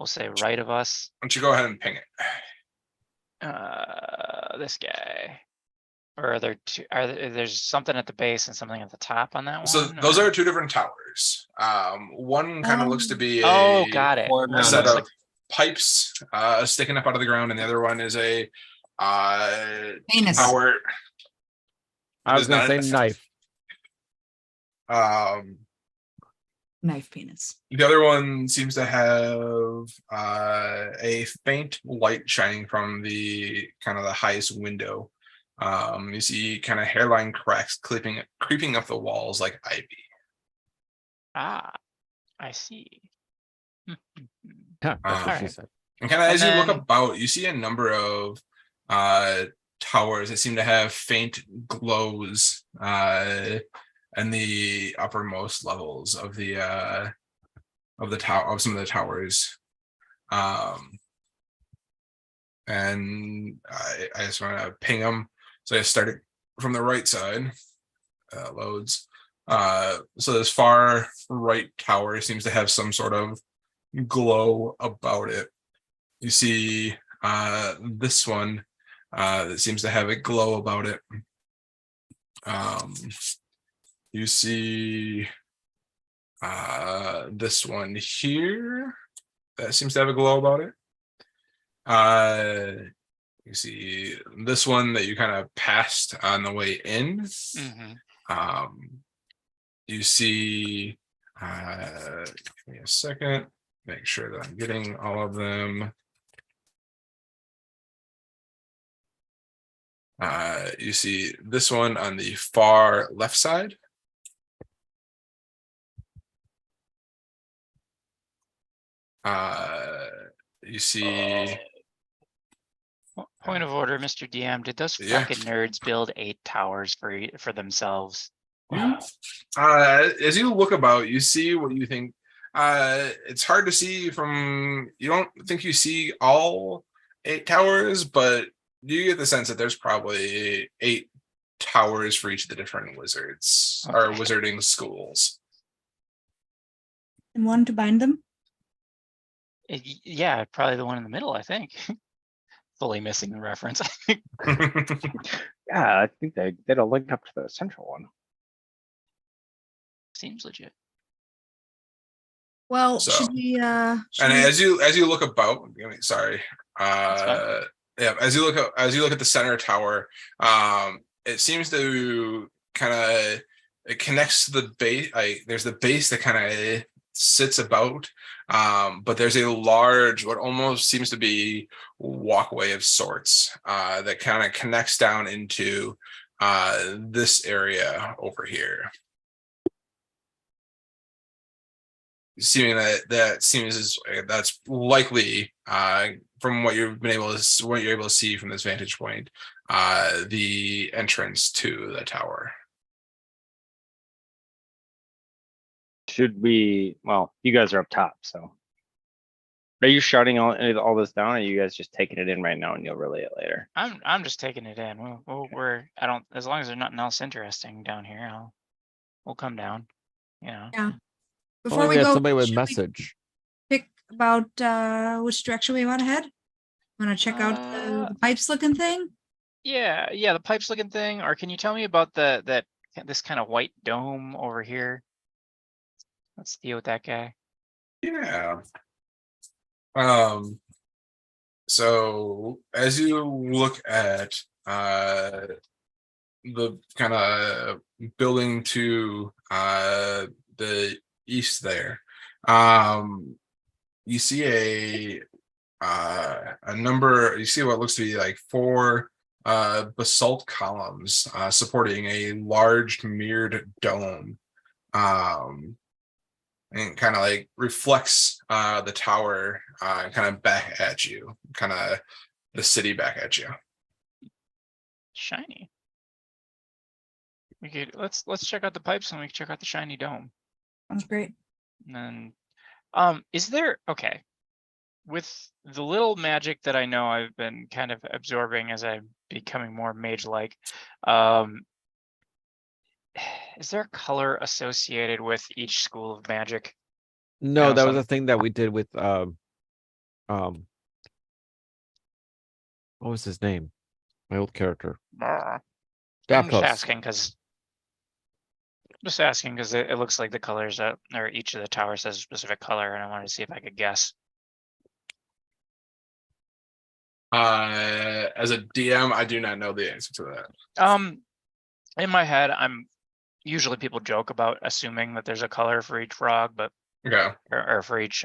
we'll say, right of us? Why don't you go ahead and ping it? This guy. Or are there 2? There's something at the base and something at the top on that one? So those are 2 different towers. One kind of looks to be Oh, got it. Or a no, set no, of pipes sticking up out of the ground, and the other one is a Penis. tower. I was Is gonna not- say knife. Knife penis. The other one seems to have a faint light shining from the kind of the highest window. You see kind of hairline cracks creeping up the walls like ivy. Ah, I see. Huh, that's what she Alright. said. And kind of as you look then- about, you see a number of towers that seem to have faint glows in the uppermost levels of the tower, of some of the towers. And I just want to ping them. So I started from the right side. Loads. So this far right tower seems to have some sort of glow about it. You see this one that seems to have a glow about it. You see this one here that seems to have a glow about it. You see this one that you kind of passed on the way in. Mhm. You see, give me a second, make sure that I'm getting all of them. You see this one on the far left side. You see, Point of order, Mr. DM. Did those Yeah. fucking nerds build 8 towers for themselves? as you look about, you see what you think. It's hard to see from, you don't think you see all 8 towers, but you get the sense that there's probably 8 towers for each of the different wizards or Okay. wizarding schools. And one to bind them? Yeah, probably the one in the middle, I think. fully missing the reference. Yeah, I think they don't link up to the central one. Seems legit. Well, So, should we, should And we- as you look about, I mean, sorry, fine. yeah, as you look at the center tower, it seems to kind of it connects to the base. There's the base that kind of sits about, but there's a large, what almost seems to be walkway of sorts, that kind of connects down into this area over here. Seeming that's likely, from what you've been able to what you're able to see from this vantage point, the entrance to the tower. Should we, well, you guys are up top, so. Are you shutting all this down, or are you guys just taking it in right now and you'll relay it later? I'm just taking it in. I don't, as long as there's nothing else interesting down here, we'll come down, you know. Yeah. before Only we we have go, somebody with should we message. pick about, which direction we want to head? Want to check out the pipes looking thing? Yeah, the pipes looking thing, or can you tell me about this kind of white dome over here? Let's deal with that guy. Yeah. So as you look at the kind of building to the east there, you see a number, you see what looks to be like 4 basalt columns supporting a large mirrored dome, and kind of like reflects the tower kind of back at you, kind of the city back at you. Shiny. We could let's check out the pipes and we can check out the shiny dome. Sounds great. And then, is there, okay, with the little magic that I know I've been kind of absorbing as I'm becoming more mage-like, is there a color associated with each school of magic? No, know that was some- a thing that we did with what was his name? My old character. I'm just Davkos. asking because it looks like the colors that, or each of the towers has a specific color, and I wanted to see if I could guess. As a DM, I do not know the answer to that. In my head, usually people joke about assuming that there's a color for each frog, but Okay. or for each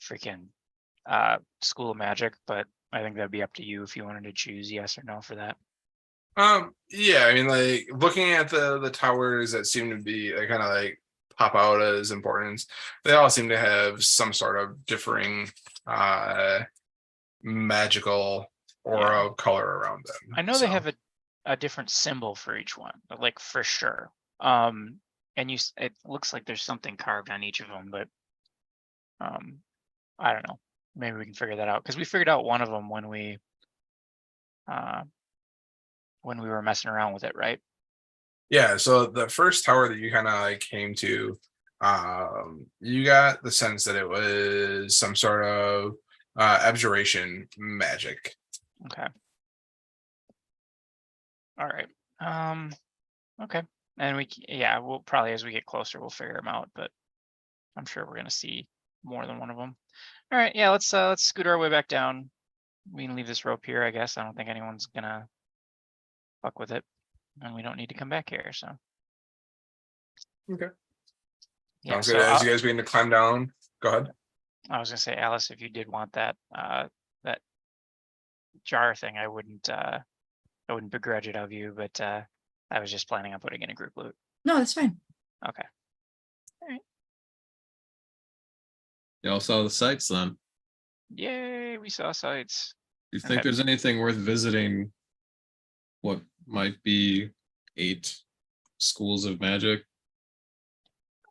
freaking school of magic, but I think that'd be up to you if you wanted to choose yes or no for that. Yeah, I mean, like looking at the towers that seem to be kind of like pop out as importance, they all seem to have some sort of differing magical aura color around them. I know they have a different symbol for each one, but like for sure. And it looks like there's something carved on each of them, but I don't know. Maybe we can figure that out because we figured out one of them when we were messing around with it, right? Yeah, so the first tower that you kind of like came to, you got the sense that it was some sort of abjuration magic. Okay. All right. Okay. And we'll probably, as we get closer, we'll figure them out, but I'm sure we're gonna see more than one of them. All right, yeah, let's scoot our way back down. We can leave this rope here, I guess. I don't think anyone's gonna fuck with it, and we don't need to come back here, so. Okay. Yeah, Sounds so good. As you guys begin to climb down, go ahead. I was gonna say, Alice, if you did want that that jar thing, I wouldn't begrudge it of you, but I was just planning on putting in a group loot. No, that's fine. Okay. Y'all saw the sights then. Yay, we saw sights. Do you think Okay. there's anything worth visiting? What might be 8 schools of magic?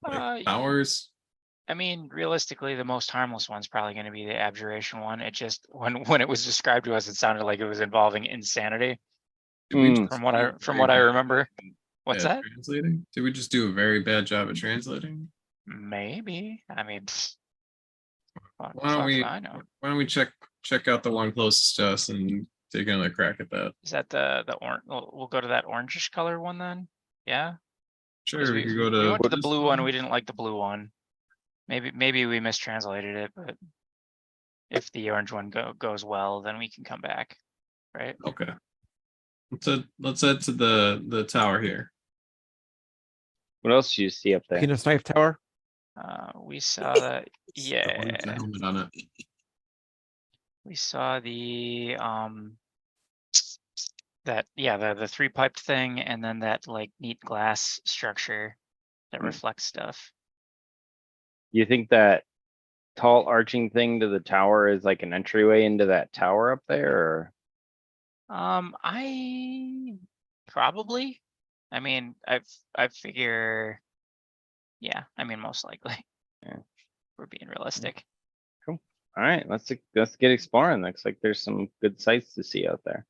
Like towers? I mean, realistically, the most harmless one's probably going to be the abjuration one. It just when it was described to us, it sounded like it was involving insanity. Did we Mm. just From do a what very I bad remember. job What's at that? Translating? Did we just do a very bad job at translating? Maybe. I mean, fuck Why don't if we I know. why don't we check check out the one closest to us and take another crack at that. Is that the orange? We'll go to that orangish color one then. Yeah. 'Cause Sure, we could go to. We went to what the is blue the one. We didn't like the blue one. Maybe we mistranslated it, but if the orange one goes well, then we can come back, right? Okay. Let's head to the tower here. What else do you see up there? Penis knife tower. We saw that. That one with the Yeah, helmet on it. we saw the the three piped thing, and then that like neat glass structure that Hmm. reflects stuff. You think that tall arching thing to the tower is like an entryway into that tower up there, or? I probably. I mean, I figure. Yeah, I mean, most likely. Yeah. We're being realistic. All right, let's get exploring. Looks like there's some good sights to see out there.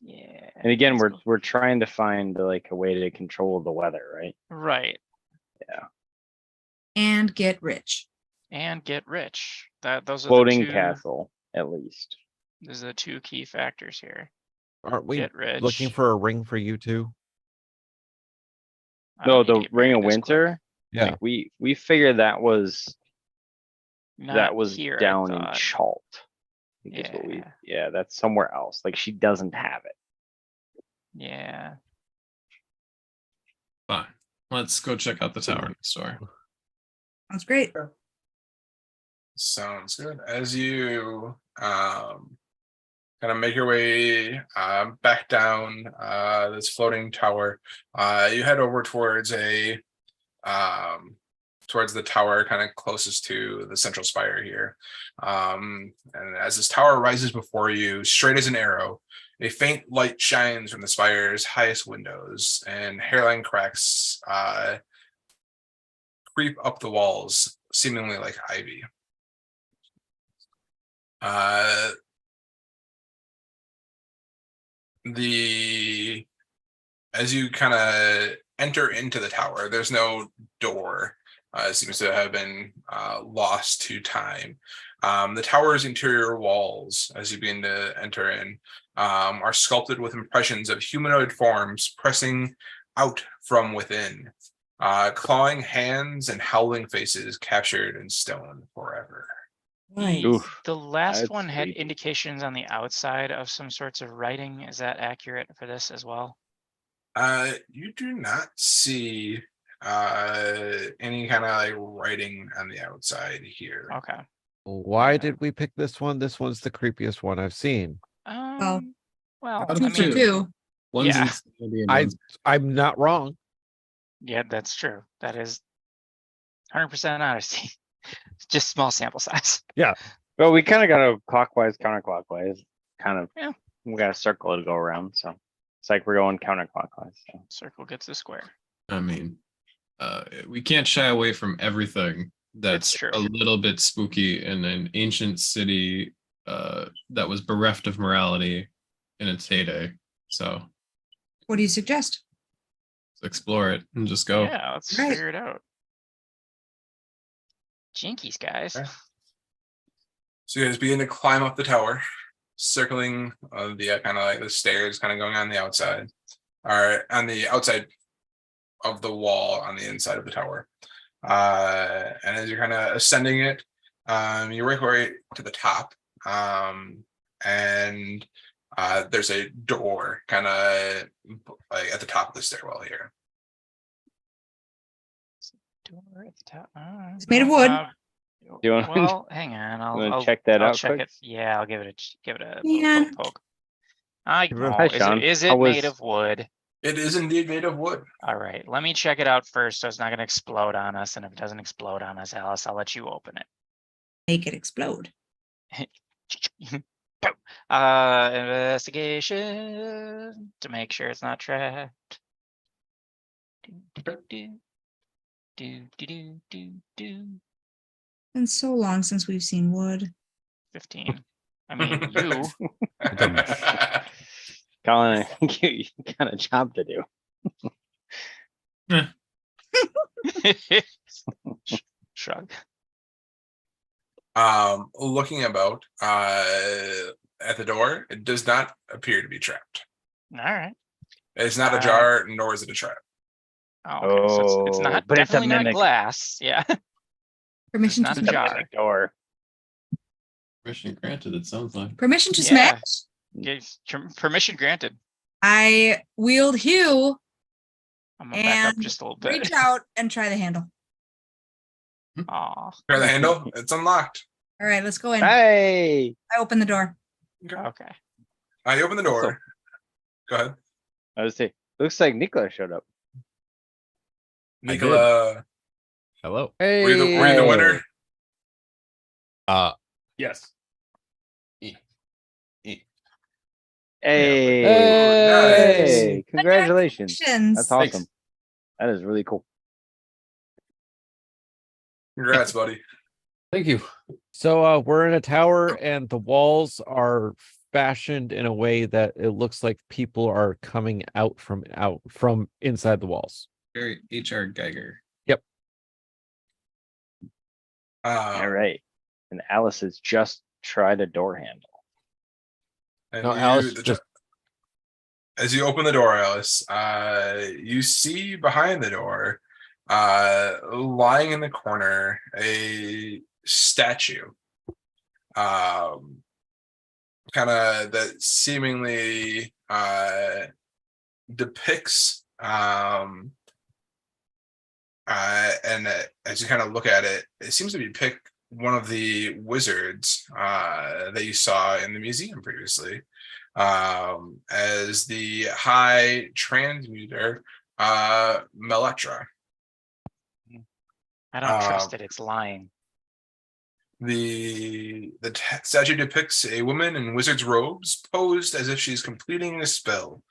Yeah. And again, let's go. we're trying to find like a way to control the weather, right? Right. And get rich. And get rich. Those are Floating the two. castle, at least. Those are the two key factors here. Aren't we Get rich. looking for a ring for you two? I No, don't need to the get Ring married of this quick. Winter. Yeah. Like we figured that was Not here, I down in thought. Chalt. I think is what we. Yeah. Yeah, that's somewhere else. Like she doesn't have it. Yeah. Fine. Let's go check out the tower next door. Sounds great. Sounds good. As you kind of make your way back down this floating tower, you head over towards towards the tower kind of closest to the central spire here. And as this tower rises before you, straight as an arrow, a faint light shines from the spire's highest windows, and hairline cracks creep up the walls, seemingly like ivy. As you kind of enter into the tower, there's no door. It seems to have been lost to time. The tower's interior walls, as you begin to enter in, are sculpted with impressions of humanoid forms pressing out from within, clawing hands and howling faces captured in stone forever. Oof, The last that's one had creepy. indications on the outside of some sorts of writing. Is that accurate for this as well? You do not see any kind of like writing on the outside here. Okay. Why Yeah. did we pick this one? This one's the creepiest one I've seen. Well, Out of I Two for mean, two. One's Yeah. insanity and I one's- I'm not wrong. yeah, that's true. That is 100% honesty. Just small sample size. Well, we kind of got to clockwise, counterclockwise. Kind of. Yeah. We got a circle to go around, so it's like we're going counterclockwise. So. Circle gets the square. I mean, we can't shy away from everything that's true. a little bit spooky in an ancient city that was bereft of morality in its heyday. So What do you suggest? let's explore it and just go. Yeah, let's Right. figure it out. Jinkies, guys. Okay. So you guys begin to climb up the tower, circling the kind of like the stairs kind of going on the outside, or on the outside of the wall on the inside of the tower. And as you're kind of ascending it, you work your way to the top, and there's a door kind of like at the top of the stairwell here. Door at the top. It's made of wood. Do you wanna- Well, hang on. wanna check that I'll out check quick? it. Yeah, I'll give it a Yeah. poke. I Give it a- know. Hi, Is Sean. it How made was- of wood? It is indeed made of wood. All right, let me check it out first, so it's not gonna explode on us. And if it doesn't explode on us, Alice, I'll let you open it. Make it explode. Investigation to make sure it's not trapped. Do. Been so long since we've seen wood. 15. I mean, you. Colin, I think you got a job to do. Shrug. Looking about at the door, it does not appear to be trapped. All right. It's not Uh, ajar, nor is it a trap. Oh, okay. So it's Oh, not but it's a definitely not mimic. glass. Yeah. Permission to not a It's a smash. jar. mimic door. Permission granted, it sounds like. Permission to Yeah. smash. Yes, permission granted. I wield Hugh, I'm gonna back up And just a little bit. reach out and try the handle. Aw, Try the handle. It's unlocked. All right, let's go in. I Hey, open the door. okay. You open the door. So- Go ahead, I was saying, looks like Nicola showed up. I did. Nicola. Hello. Hey, Were you the winner? Yes. Hey, Nice. congratulations. That's Congratulations. awesome. That is really cool. Congrats, buddy. Thank you. So we're in a tower and the walls are fashioned in a way that it looks like people are coming out from inside the walls. Very HR Geiger. All right. And Alice has just tried a door handle. And No, Alice the- just as you open the door, Alice, you see behind the door, lying in the corner, a statue. Kind of that seemingly depicts and as you kind of look at it, it seems to be one of the wizards that you saw in the museum previously, as the High Transmuter Meletra. I don't trust it. It's lying. The statue depicts a woman in wizard's robes, posed as if she's completing a spell.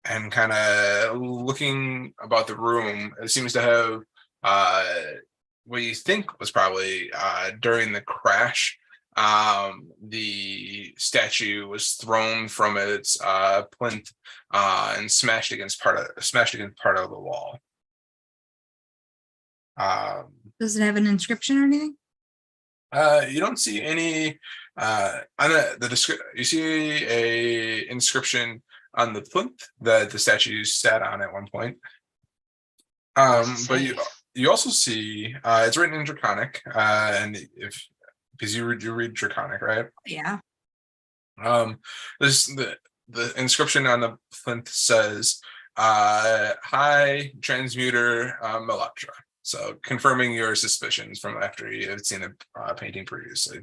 And kind of looking about the room, it seems to have what you think was probably during the crash. The statue was thrown from its plinth and smashed against part of the wall. Does it have an inscription or anything? You don't see any on the you see a inscription on the plinth that the statue sat on at one point. But you also see it's written in Draconic, and because you read Draconic, right? Yeah. The inscription on the plinth says High Transmuter Meletra. So confirming your suspicions from after you had seen the painting previously.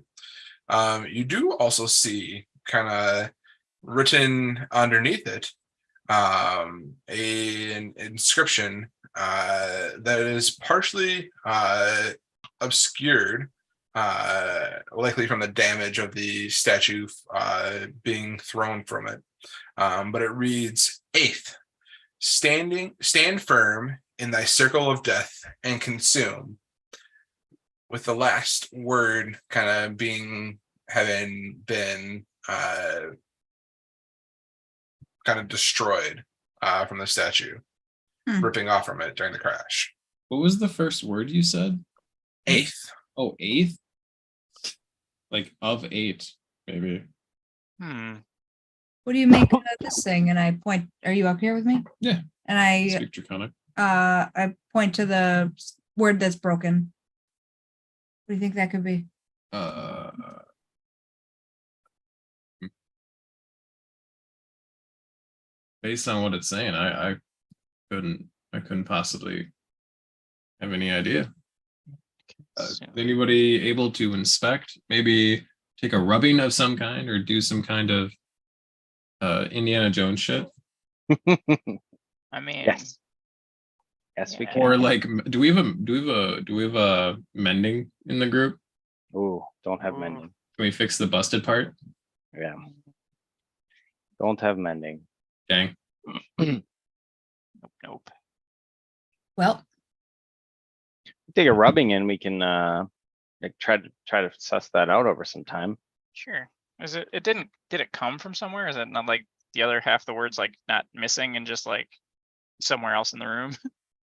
You do also see kind of written underneath it an inscription that is partially obscured, likely from the damage of the statue being thrown from it. But it reads, "Eighth, stand firm in thy circle of death and consume," with the last word kind of having been kind of destroyed from the statue, ripping off from it during the crash. What was the first word you said? Eighth. Oh, eighth? Like of 8, maybe. What do you make of this thing? And I point, are you up here with me? Yeah. And I Speak Draconic. I point to the word that's broken. What do you think that could be? Based on what it's saying, I couldn't possibly have any idea. Anybody able to inspect? Maybe take a rubbing of some kind or do some kind of Indiana Jones shit? I mean, Yes. Yes, we Yeah. can. Or like, do we have a mending in the group? Ooh, don't have Ooh. mending. Can we fix the busted part? Yeah, don't have mending. Dang. nope. Well, Take a rubbing and we can like try to suss that out over some time. Sure. Did it come from somewhere? Is it not like the other half of the words like not missing and just like somewhere else in the room?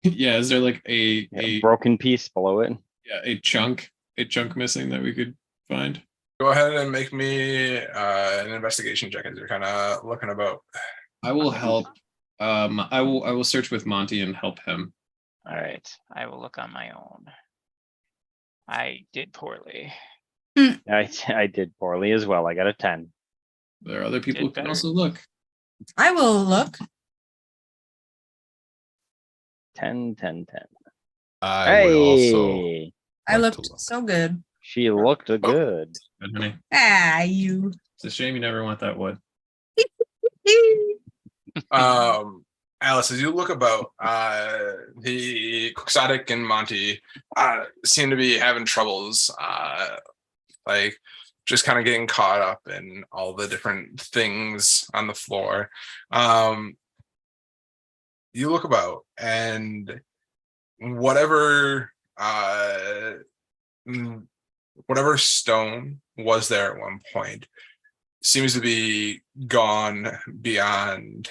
Yeah, is there like a Broken piece below it. Yeah, a chunk missing that we could find. Go ahead and make me an investigation check as you're kind of looking about. I will help. I will search with Monty and help him. All right, I will look on my own. I did poorly. I did poorly as well. I got a 10. There are other people who Did can better. also look. I will look. 10, 10, 10. I would also Hey, I like to looked look. so good. she looked good. Good, honey. Ah, you. It's a shame you never want that wood. Alice, as you look about, the Quixotic and Monty seem to be having troubles, like just kind of getting caught up in all the different things on the floor. You look about, and whatever stone was there at one point seems to be gone beyond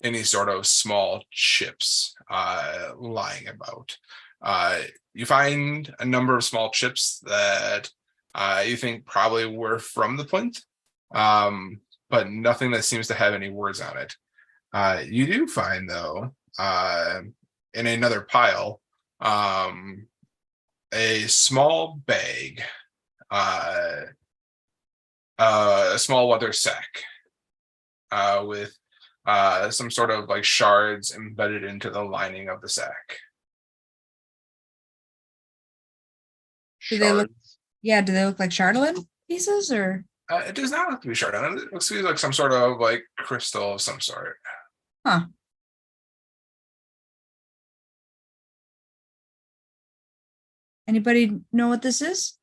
any sort of small chips lying about. You find a number of small chips that you think probably were from the plinth, but nothing that seems to have any words on it. You do find, though, in another pile, a small bag, a small leather sack with some sort of like shards embedded into the lining of the sack. Do they look- Shards. Yeah, do they look like Charlotte pieces or? It does not have to be shard. It looks to be like some sort of like crystal of some sort. Anybody know what this is?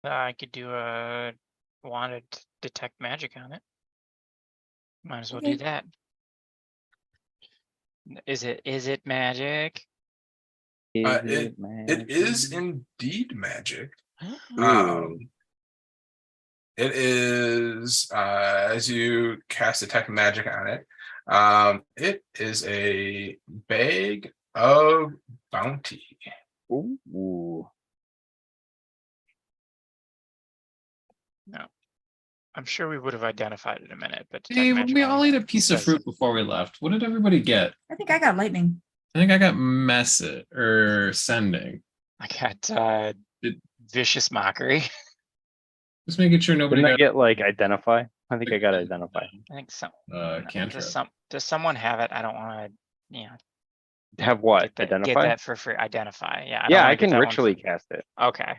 I could do a wanted detect magic on it. Might as well Okay. do that. Is it magic? Is It magic? is indeed magic. Ooh. It is as you cast detect magic on it. It is a bag of bounty. Ooh. I'm sure we would have identified it in a minute, but detect Hey, magic we only all ate a piece of says- fruit before we left. What did everybody get? I think I got lightning. I think I got message or sending. I got Did- vicious mockery. Just making sure nobody Didn't I got get like identify? I think I got identify. I think so. cantrip. Does someone have it? I don't want to, Have what? get Identify? that for free. Identify. Yeah. Yeah, wanna I get can that one ritually for- cast it. Okay.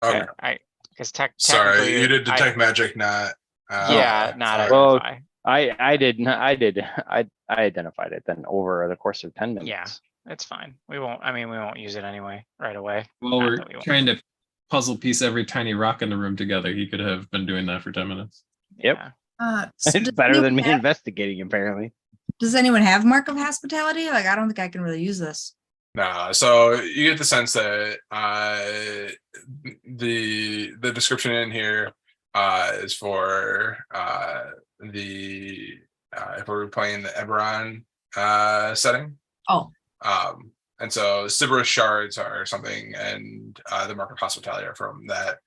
Okay. I because Sorry, you did detect magic, not Yeah, not sorry. Well, identify. I identified it then over the course of 10 minutes. Yeah. It's fine. We won't use it anyway right away. Well, Not we're that we won't. trying to puzzle piece every tiny rock in the room together. He could have been doing that for 10 minutes. Yep. Yeah. So It's does better than me anyone have- investigating, apparently. Does anyone have mark of hospitality? Like, I don't think I can really use this. No, so you get the sense that the description in here is for if we're playing the Eberron setting. Oh, And so Sybaris shards are something, and the Mark of Hospitality are from that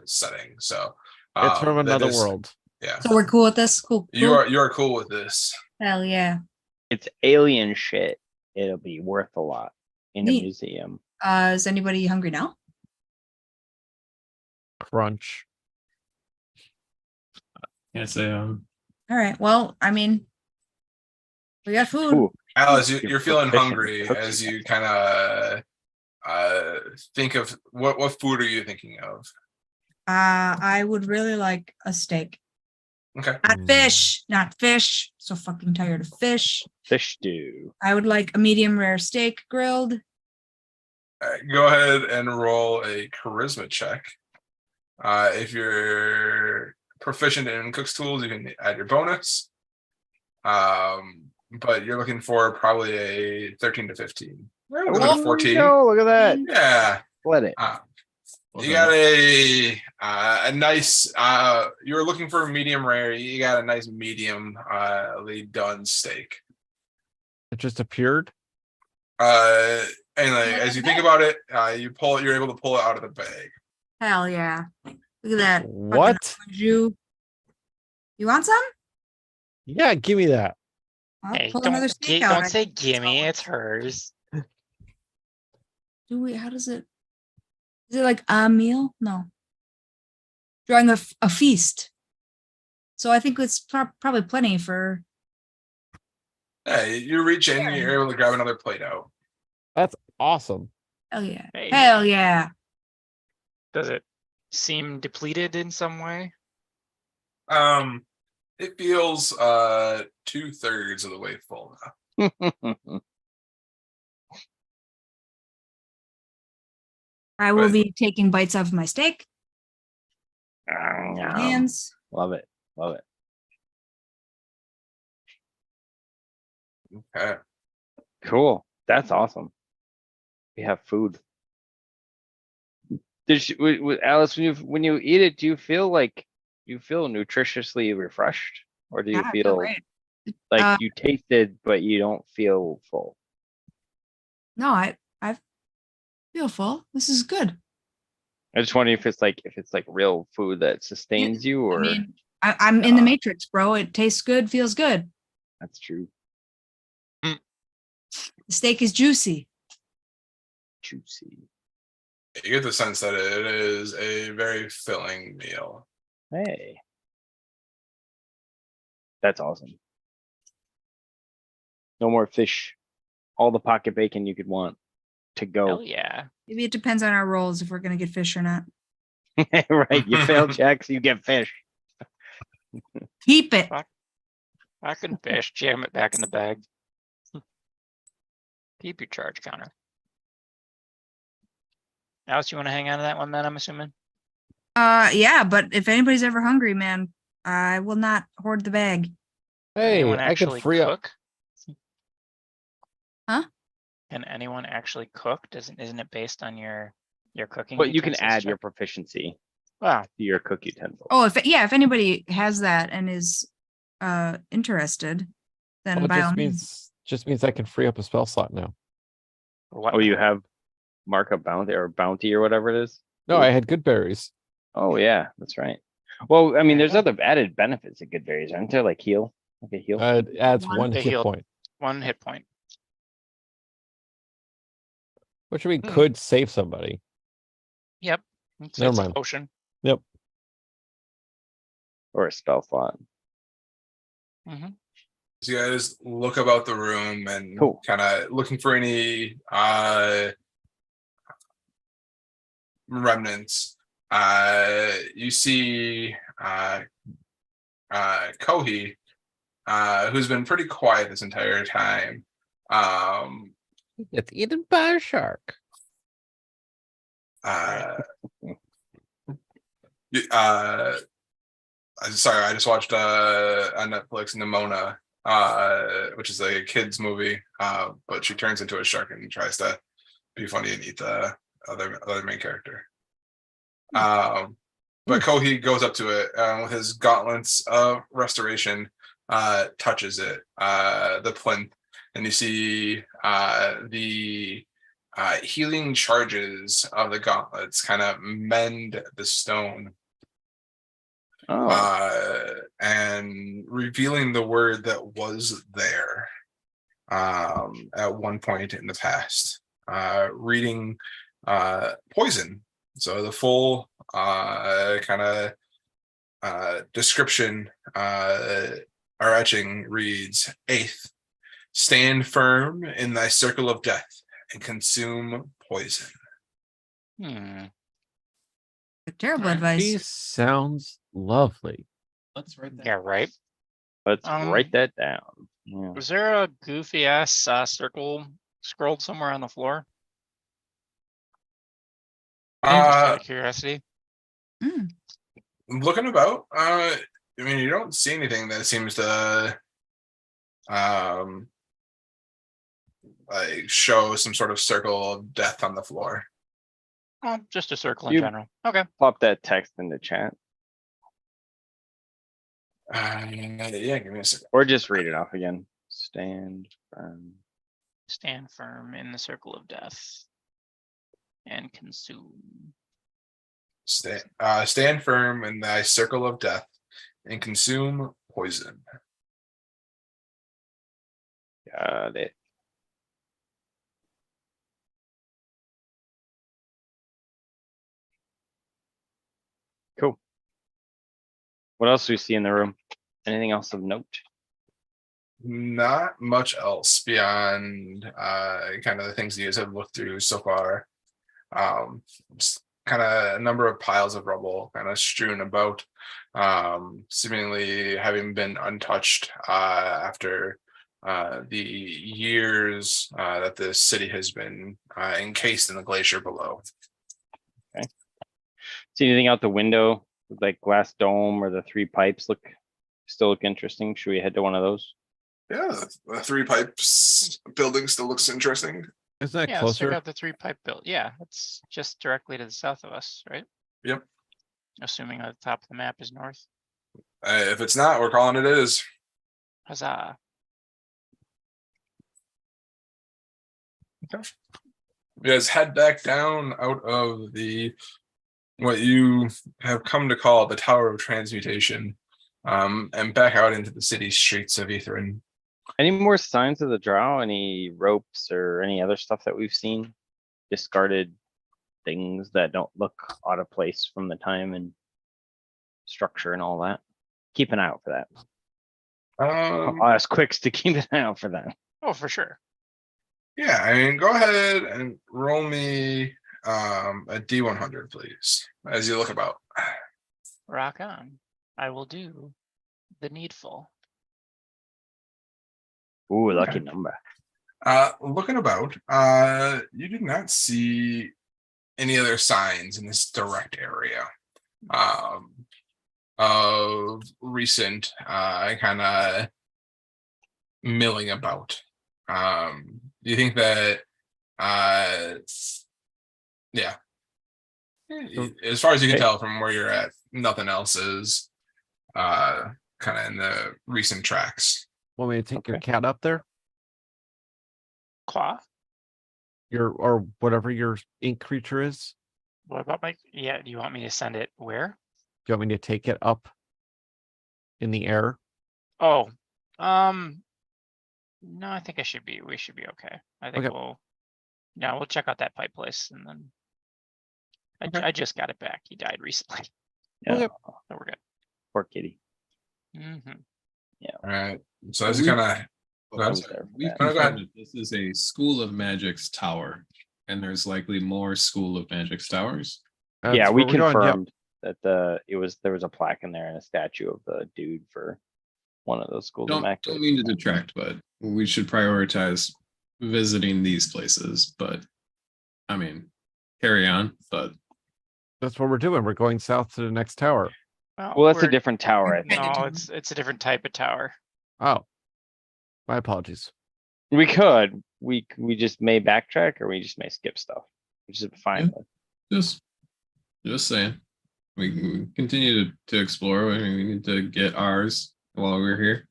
setting. So It's from that another is- world. Yeah, so we're cool with this? Cool. you cool. are cool with this. Hell yeah. It's alien shit. It'll be worth a lot in a Neat. museum. Is anybody hungry now? Crunch. Can't say All right. Well, I mean, we got food. Ooh, Alice, You're you're feeling proficient hungry in cooking. as you kind of think of what food are you thinking of? I would really like a steak. Okay. Not fish. Not fish. So fucking tired of fish. fish stew. I would like a medium rare steak grilled. Go ahead and roll a charisma check. If you're proficient in Cook's Tools, you can add your bonus. But you're looking for probably a 13 to 15. We'll go to Oh, 14. no, look at that. Yeah. Let it. You got a nice you're looking for a medium rare. You got a nice medium done steak. It just appeared. And like, Yeah, as you I think bet. about it, you're able to pull it out of the bag. Hell yeah. Look at that. fucking What? You want some? Yeah, give me that. I'll Hey, pull another steak out. don't I say can- gimme, it's hers. Do we, how does it? Is it like a meal? No. During a feast. So I think it's probably plenty for, Hey, you reach in, Sure. you're able to grab another plate out. That's awesome. hell yeah. Hey. Hell yeah. Does it seem depleted in some way? It feels 2/3 of the way full now. I will But- be taking bites off my steak. Yum. Hands. Love it. Love it. Okay. Cool. That's awesome. We have food. Alice, when you eat it, do you feel nutritiously refreshed, or do you Yeah, I feel feel great. like you tasted but you don't feel full? No, I feel full. This is good. I just wonder if it's like real food that sustains you, or I mean, I'm in the Nah. matrix, bro. It tastes good, feels good. that's true. The steak is juicy. Juicy. You get the sense that it is a very filling meal. Hey. That's awesome. No more fish. All the pocket bacon you could want to Hell go. yeah. Maybe it depends on our roles if we're gonna get fish or not. Right. You fail checks, you get fish. Keep it. I can fish, jam it back in the bag. Keep your charge counter. Alice, you want to hang on to that one then, I'm assuming? Yeah, but if anybody's ever hungry, man, I will not hoard the bag. Hey, Anyone I could actually free up. cook? Huh? Can anyone actually cook? Isn't it based on your cooking? But you can utensils add your check? proficiency Wow. to your cook utensil. Oh, if anybody has that and is interested, then Well, it by all means. just means I can free up a spell slot now. What Oh, you now? have markup bounty or whatever it is. No, I had good berries. Oh yeah, that's right. Well, I mean, there's Yeah. other added benefits of good berries, aren't there? Like heal, like a heal. It adds One. one They hit healed. point, 1 hit point. which we Hmm. could save somebody. Yep. Never It's a mind. potion. Yep. Or a spell slot. Hmm. So you guys look about the room and Cool. kind of looking for any remnants. You see Kohi, who's been pretty quiet this entire time. It's eaten by a shark. Sorry, I just watched on Netflix Nimona, which is a kids movie, but she turns into a shark and tries to be funny and eat the other main character. But Kohi goes up to it with his gauntlets of restoration, touches it, the plinth, and you see the healing charges of the gauntlets kind of mend the stone, and revealing the word that was there at one point in the past, reading poison. So the full kind of description or etching reads: "Eighth, stand firm in thy circle of death and consume poison." Terrible Right. advice. She sounds lovely. Let's write that. Yeah, right. Let's Um, write that down. Yeah. Was there a goofy ass circle scrolled somewhere on the floor? Just out of curiosity. Looking about, I mean, you don't see anything that seems to like show some sort of circle of death on the floor. Oh, just a circle in You- general. Okay. Pop that text in the chat, Yeah, give me a second. or just read it off again. Stand firm. Stand firm in the circle of death. And consume. Stand firm in thy circle of death and consume poison. Got it. Cool. What else do we see in the room? Anything else of note? Not much else beyond kind of the things you guys have looked through so far. Kind of a number of piles of rubble kind of strewn about, seemingly having been untouched after the years that the city has been encased in the glacier below. See anything out the window with like glass dome or the 3 pipes still look interesting? Should we head to one of those? Yeah, the 3 pipes building still looks interesting. Isn't that Yeah, let's check closer? out the 3 pipe build. Yeah, it's just directly to the south of us, right? Yep. Assuming at the top of the map is north. If it's not, we're calling it is. Huzzah. You guys head back down out of the what you have come to call the Tower of Transmutation, and back out into the city streets of Etherin. Any more signs of the drow? Any ropes or any other stuff that we've seen? Discarded things that don't look out of place from the time and structure and all that. Keep an eye out for that. I'll ask Quicks to keep an eye out for that. Oh, for sure. Yeah, I mean, go ahead and roll me a D100, please, as you look about. Rock on. I will do the needful. Ooh, lucky Okay. number. Looking about, you did not see any other signs in this direct area of recent kind of milling about. Do you think that yeah, as far as you can Okay. tell from where you're at, nothing else is kind of in the recent tracks. Want me to take your Okay. cat up there? Claw? Or whatever your ink creature is? What about my, yeah, do you want me to send it where? Do you want me to take it up in the air? Oh, no, I think we should be okay. I think Okay. we'll check out that pipe place and then. Okay. I just got it back. He died recently, Yeah, Okay. so we're good. poor kitty. Mm-hmm. All right. So as you We- kind of I Well, was there for We've that. go ahead. confirmed that this is a School of Magic's tower, and there's likely more School of Magic's towers. Yeah, That's we where we're going, yep. confirmed that there was a plaque in there and a statue of the dude for one of those schools. Don't mean to detract, but we should prioritize visiting these places. But I mean, carry on. But That's what we're doing. We're going south to the next tower. Well, that's a different tower, I think. No, it's a different type of tower. Oh. My apologies. We could, we just may backtrack or we just may skip stuff, which is fine. just saying, we continue to explore. I mean, we need to get ours while we're here.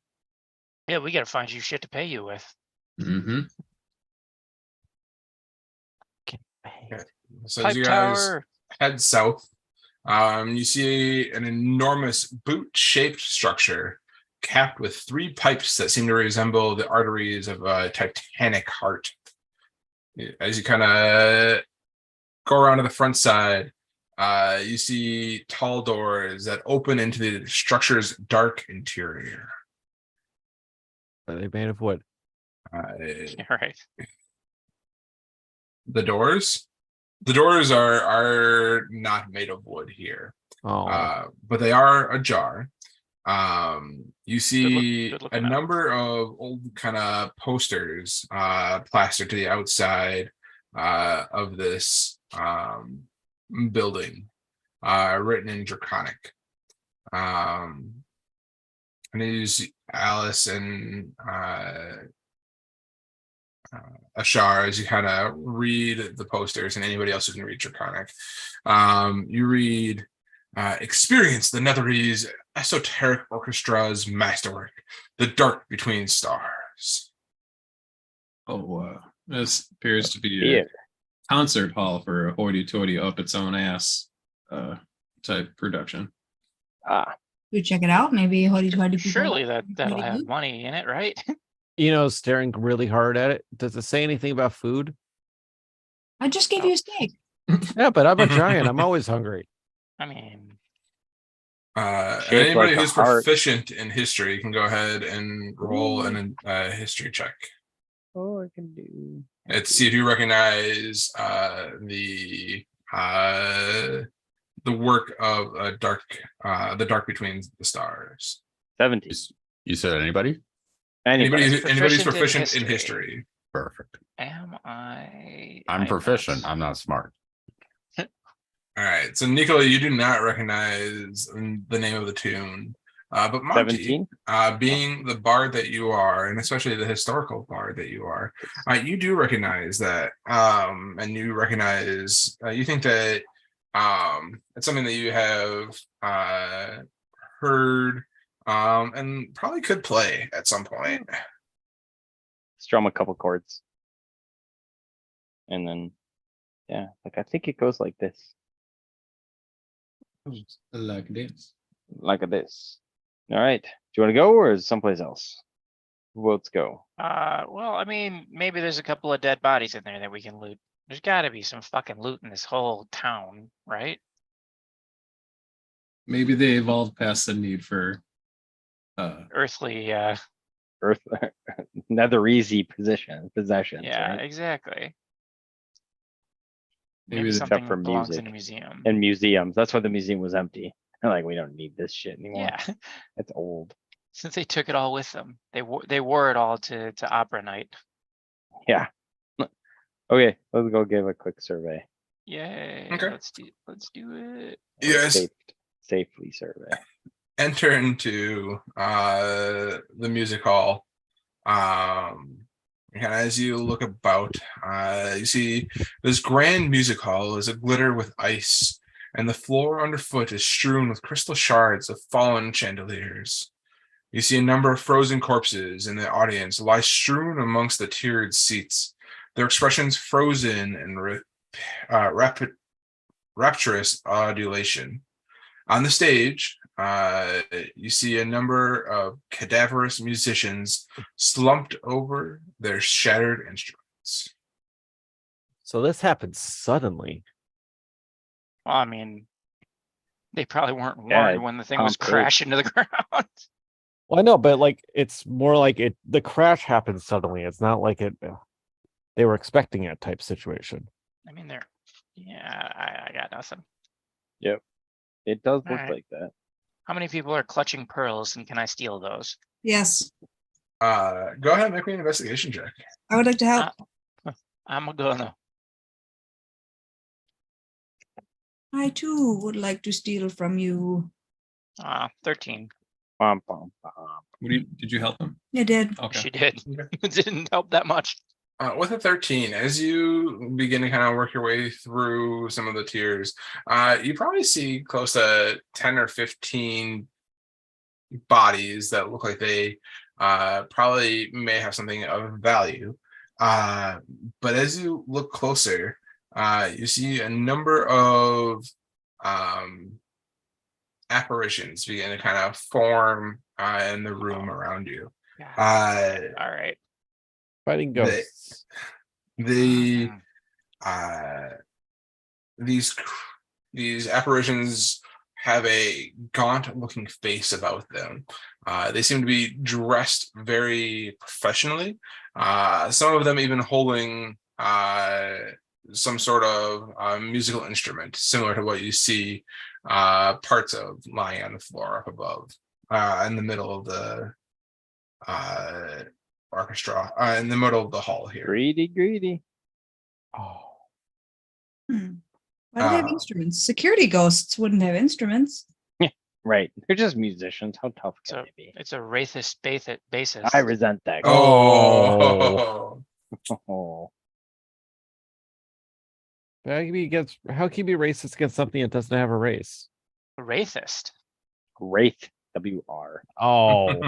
Yeah, we gotta find you shit to pay you with. Mm-hmm. so as Pipe you guys tower. head south, you see an enormous boot-shaped structure capped with 3 pipes that seem to resemble the arteries of a titanic heart. As you kind of go around to the front side, you see tall doors that open into the structure's dark interior. Are they made of wood? Uh, All right. the doors are not made of wood here, Oh, but they are ajar. You see good a looking out. number of old kind of posters plastered to the outside of this building, written in Draconic. And these Alice and Ashar, as you kind of read the posters, and anybody else who can read Draconic, you read, experience the Netherese esoteric orchestra's masterwork, the dark between stars. Oh, this appears to be a Here. concert hall for a hoity-toity up its own ass type production. Ah, We check it out. Maybe hoity toity people. Surely that'll Pretty have good. money in it, right? Staring really hard at it. Does it say anything about food? I just gave you a steak. Yeah, but I'm a giant. I'm always hungry. I mean, Shaped Anybody like a who's heart. proficient in history can go ahead and roll Ooh. a history check. oh, I can do. Let's see if you recognize the work of the dark between the stars. 17. You said anybody? Anybody. Anybody's proficient in proficient in history. history. Perfect. am I? I'm not. proficient. I'm not smart. All right, so Nicola, you do not recognize the name of the tune, but Monty, 17. being the bard that you are, and especially the historical bard that you are, you do recognize that, and you recognize, you think that it's something that you have heard, and probably could play at some point. Strum a couple chords. And then, yeah, like I think it goes like this. Like this. Like this. All right. Do you want to go or is someplace else? Let's go. Well, I mean, maybe there's a couple of dead bodies in there that we can loot. There's got to be some fucking loot in this whole town, right? Maybe they evolved past the need for Earthly, Earth, nether easy possessions. yeah, Right? exactly. Maybe Maybe the- Except something for belongs in music a museum. and museums. That's why the museum was empty. They're like, we don't need this shit anymore. Yeah, It's old. since they took it all with them, they wore it all to opera night. Yeah. Okay, let's go give a quick survey. Yay! Okay. Let's do it. You guys Safely survey. enter into the music hall. And as you look about, you see this grand music hall is a glitter with ice, and the floor underfoot is strewn with crystal shards of fallen chandeliers. You see a number of frozen corpses in the audience lie strewn amongst the tiered seats, their expressions frozen in rapturous adulation. On the stage, you see a number of cadaverous musicians slumped over their shattered instruments. So this happened suddenly. Well, I mean, they probably weren't Yeah, warned when the thing was Tom Cruise. crashing to the ground. Well, I know, but like it's more like the crash happened suddenly. It's not like they were expecting it type situation. I mean, yeah, I got nothing. It does look Alright. like that. How many people are clutching pearls, and can I steal those? Yes, Go ahead and make me an investigation check. I would like to help. I'm gonna. I too would like to steal from you. 13. Bum, bum, bum. Did you help them? You did. Okay. She did. Okay. It didn't help that much. With a 13, as you begin to kind of work your way through some of the tiers, you probably see close to 10 or 15 bodies that look like they probably may have something of value. But as you look closer, you see a number of apparitions begin to kind of form in the room around you. All right. Fighting ghosts. The Mhm. these apparitions have a gaunt looking face about them. They seem to be dressed very professionally. Some of them even holding some sort of musical instrument, similar to what you see parts of lying on the floor up above, in the middle of the orchestra, in the middle of the hall here. Greedy. Oh, Why do they have Uh, instruments? Security ghosts wouldn't have instruments. Right. They're just musicians. How tough can So they be? it's a racist bassist. I resent that. Oh, Oh. how can you be racist against something that doesn't have a race? Racist. Wraith. WR. Oh,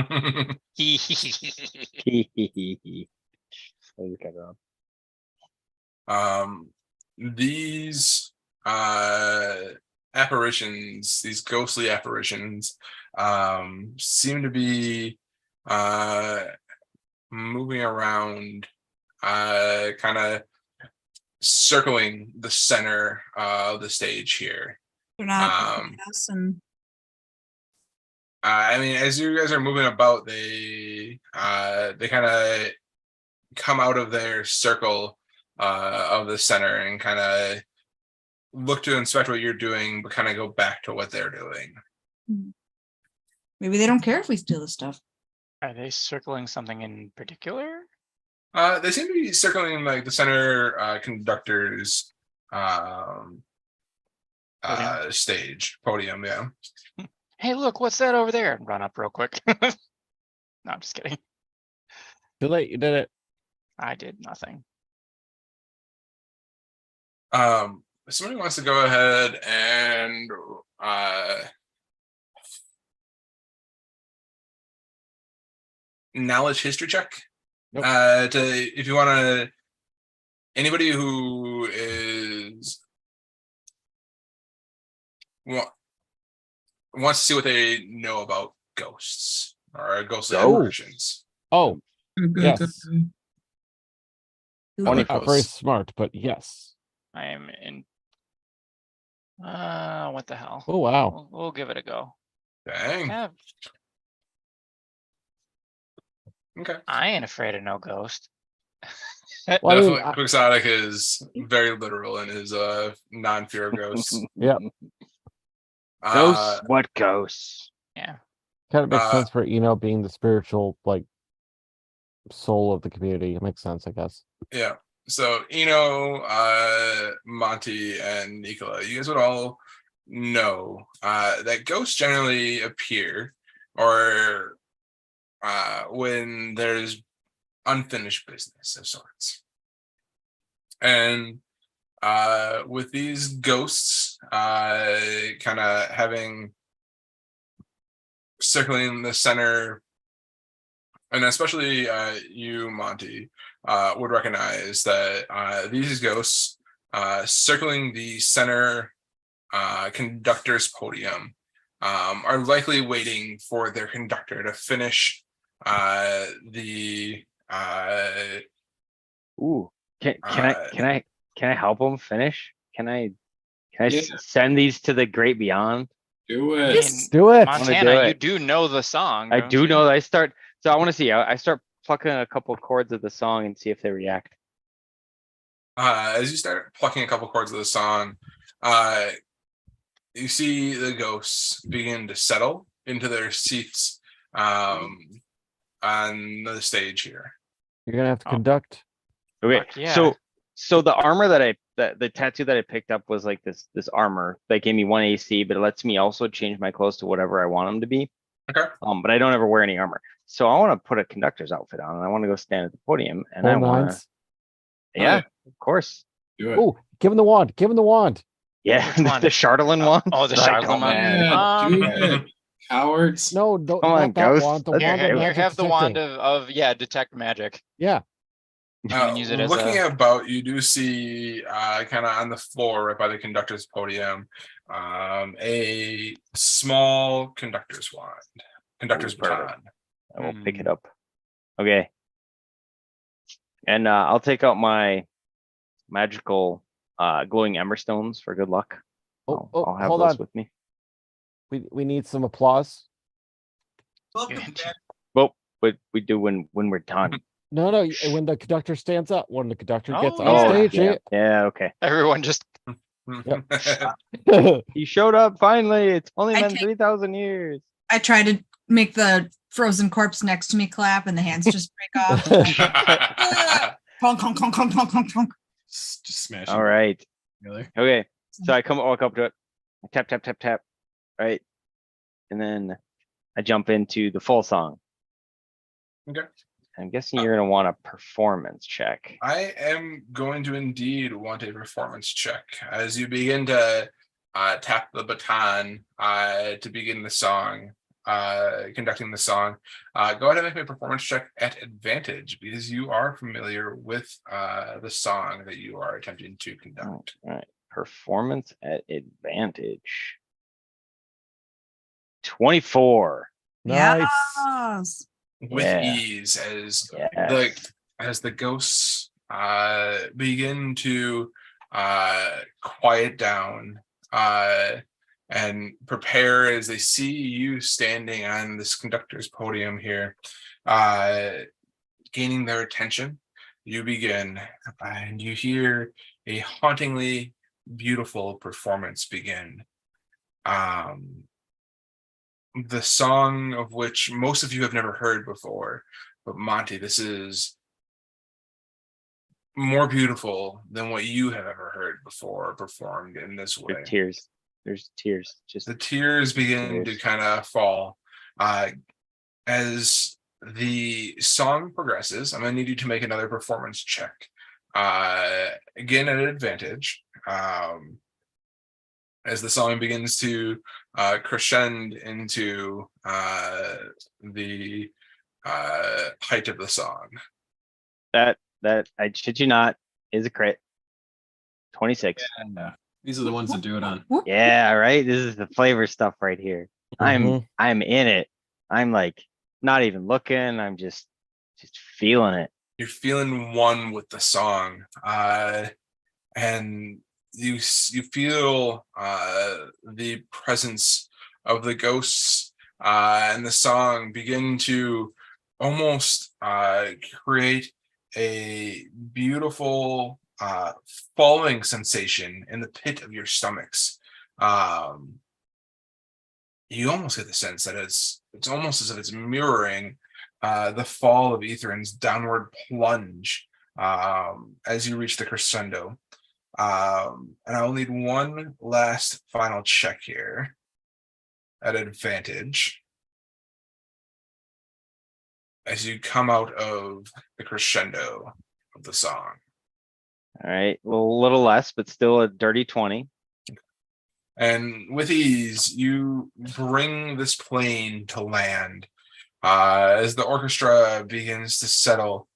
I just got it wrong. These apparitions, these ghostly apparitions, seem to be moving around, kind of circling the center of the stage here. They're not Um, us and I mean, as you guys are moving about, they kind of come out of their circle of the center and kind of look to inspect what you're doing, but kind of go back to what they're doing. maybe they don't care if we steal the stuff. Are they circling something in particular? They seem to be circling like the center conductor's stage podium. Yeah. Hey, look, what's that over there? Run up real quick. No, I'm just kidding. Too late, you did it. I did nothing. Somebody wants to go ahead and knowledge history check. Nope. If you want to, anybody who is wants to see what they know about ghosts or ghostly Oh. apparitions. Oh, yes. Funny Not very smart, but yes. I am in. What the hell? Oh, wow. We'll give it a go. Dang. Yeah, Okay. I ain't afraid of no ghost. Well, I mean, Definitely, Quixotic is very literal in his non-fear of ghosts. Yeah. Ghosts? What ghosts? Yeah. Kind of makes Uh, sense for Eno being the spiritual, like, soul of the community. It makes sense, I guess. Yeah. So Eno, Monty, and Nicola, you guys would all know that ghosts generally appear or when there's unfinished business of sorts. And with these ghosts kind of having circling the center, and especially you, Monty, would recognize that these ghosts circling the center conductor's podium are likely waiting for their conductor to finish the Ooh, can I help them finish? Can I Yeah. send these to the great beyond? Do I it. mean, Do it. Wanna do Montana, you it. do know the song. I don't do you? know that I start. So I want to see. I start plucking a couple chords of the song and see if they react. as you start plucking a couple chords of the song, you see the ghosts begin to settle into their seats on the stage here. You're gonna have to Oh. conduct. Okay, Fuck yeah. so the armor that the tattoo that I picked up was like this armor that gave me 1 AC, but it lets me also change my clothes to whatever I want them to be. Okay. But I don't ever wear any armor. So I want to put a conductor's outfit on and I want to go stand at the podium and I Whole want to, nines. yeah, of course. Do it. Oh, give him the wand. Give him the wand. Yeah, Which one? the Chardolin one. Oh, the Like, Charlatan come one. Yeah, do Um, it. Cowards. No, don't, Come on, not that Ghost. wand. The Let's- wand of here, magic have the wand detecting. of yeah, detect magic. Yeah. You can use it as Looking a. about, you do see kind of on the floor right by the conductor's podium a small conductor's wand, conductor's Ooh, perfect. baton. I will pick it up. Okay. And I'll take out my magical glowing emberstones for good luck. Oh, I'll have hold those on. with me. We need some applause. Well, but we do when we're done. No, no. When the conductor stands up, when the conductor gets Oh, on yeah. stage, yeah, yeah, okay. Everyone just He showed up finally. It's only I been take- 3,000 years. I try to make the frozen corpse next to me clap and the hands just break off. Honk, honk, honk, honk, honk, honk, honk. Just smash All right. together. Okay. So I walk up to it. I tap, tap, tap, tap. Right. And then I jump into the full song. Okay. I'm guessing you're gonna want a performance check. I am going to indeed want a performance check as you begin to tap the baton to begin the song. conducting the song, go ahead and make me a performance check at advantage because you are familiar with the song that you are attempting to conduct. All right, performance at advantage. 24. Nice. Yes. With Yeah. ease Yes. as the ghosts begin to quiet down and prepare as they see you standing on this conductor's podium here, gaining their attention. You begin and you hear a hauntingly beautiful performance begin. The song of which most of you have never heard before, but Monty, this is more beautiful than what you have ever heard before performed in this way. There's tears. There's tears. Just The tears begin to tears. kind of fall. As the song progresses, I'm going to need you to make another performance check. Again, at an advantage. As the song begins to crescend into the height of the song. that I shit you not is a crit. 26. Yeah. These are the ones that do it on. Whoop. Yeah, right. This is the flavor stuff right here. Mhm. I'm in it. I'm like not even looking. I'm just feeling it. You're feeling one with the song, and you feel the presence of the ghosts and the song begin to almost create a beautiful falling sensation in the pit of your stomachs. You almost get the sense that it's almost as if it's mirroring the fall of Etherin's downward plunge as you reach the crescendo. And I'll need one last final check here at advantage as you come out of the crescendo of the song. All right. Well, a little less, but still a dirty 20. And with ease, you bring this plane to land. As the orchestra begins to settle,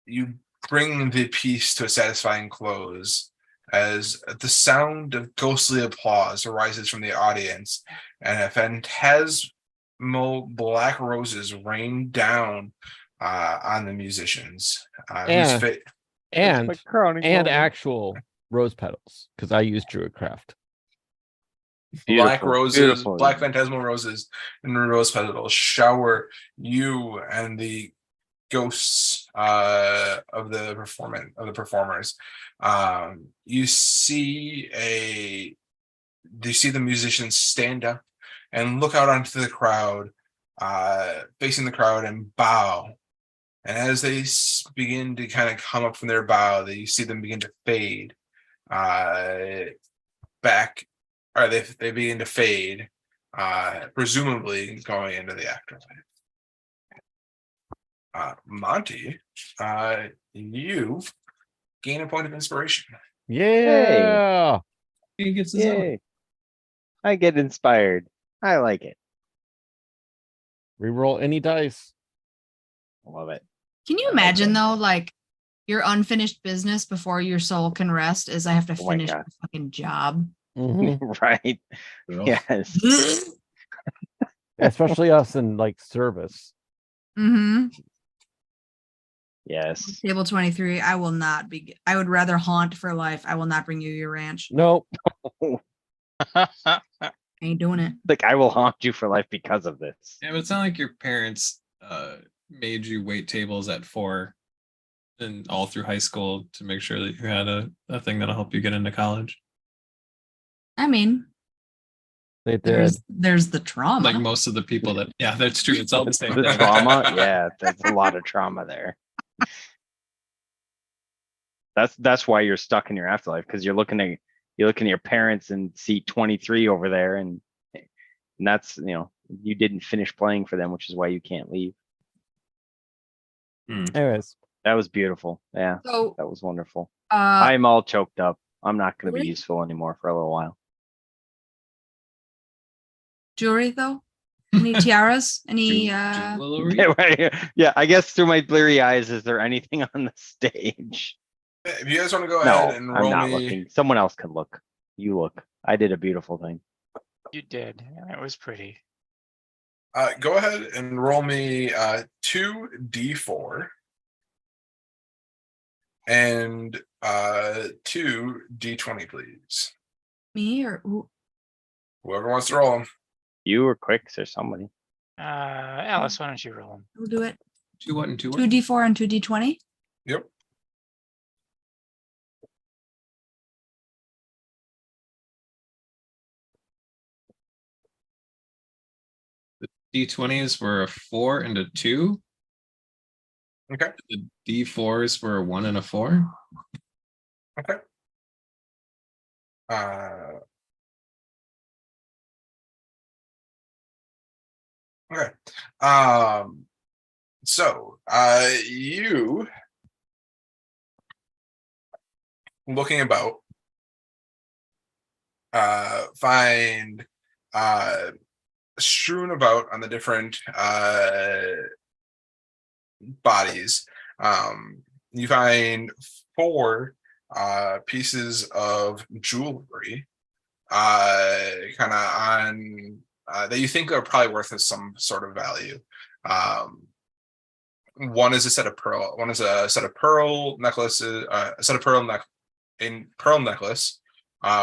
you bring the piece to a satisfying close as the sound of ghostly applause arises from the audience, and a phantasmal black roses rain down on the musicians. Yeah. And and actual rose petals, because I use Druidcraft. Black roses, beautiful. black phantasmal roses, and rose petals shower you and the ghosts of the performers. You see the musicians stand up and look out onto the crowd, facing the crowd, and bow. And as they begin to kind of come up from their bow, you see them begin to fade back, or they begin to fade, presumably going into the afterlife. Monty, you gain a point of inspiration. Yeah. He gets his own. Yay. I get inspired. I like it. Reroll any dice. I love it. Can you I like imagine that. though, like your unfinished business before your soul can rest is I have to Oh my finish God. the fucking job. Mhm. Right. Ugh. Yes. Especially us in like service. Mm-hmm. Yes. Table 23. I will not be. I would rather haunt for life. I will not bring you your ranch. Nope. Ain't doing it. Like I will haunt you for life because of this. Yeah, but it's not like your parents made you wait tables at 4 and all through high school to make sure that you had a thing that'll help you get into college. I mean, They did. there's the trauma. Like most of the people that, yeah, that's true. It's all the same. The thing. trauma, yeah, there's a lot of trauma there. That's why you're stuck in your afterlife, because you're looking at your parents in seat 23 over there, and that's, you didn't finish playing for them, which is why you can't leave. Anyways, That was beautiful. Yeah, So, that was wonderful. uh, I'm all choked up. I'm not going to be Really? useful anymore for a little while. jewelry though? Any tiaras? Any Jewelry? Yeah, I guess through my bleary eyes, is there anything on the stage? If you guys want to go No, ahead and I'm roll not me, looking. Someone else can look. You look. I did a beautiful thing. You did. It was pretty. go ahead and roll me 2d4 and 2d20, please. me or who? Whoever wants to roll them. You or Quicks or somebody. Alice, why don't you roll them? Who do it? 2 what and 2 what? 2d4 and 2d20. Yep. D20s were a 4 and a 2. Okay. The D4s were a 1 and a 4. Okay. Okay. So you looking about find strewn about on the different bodies. You find 4 pieces of jewelry kind of on that you think are probably worth some sort of value. One is a set of pearl necklaces, a set of pearl necklace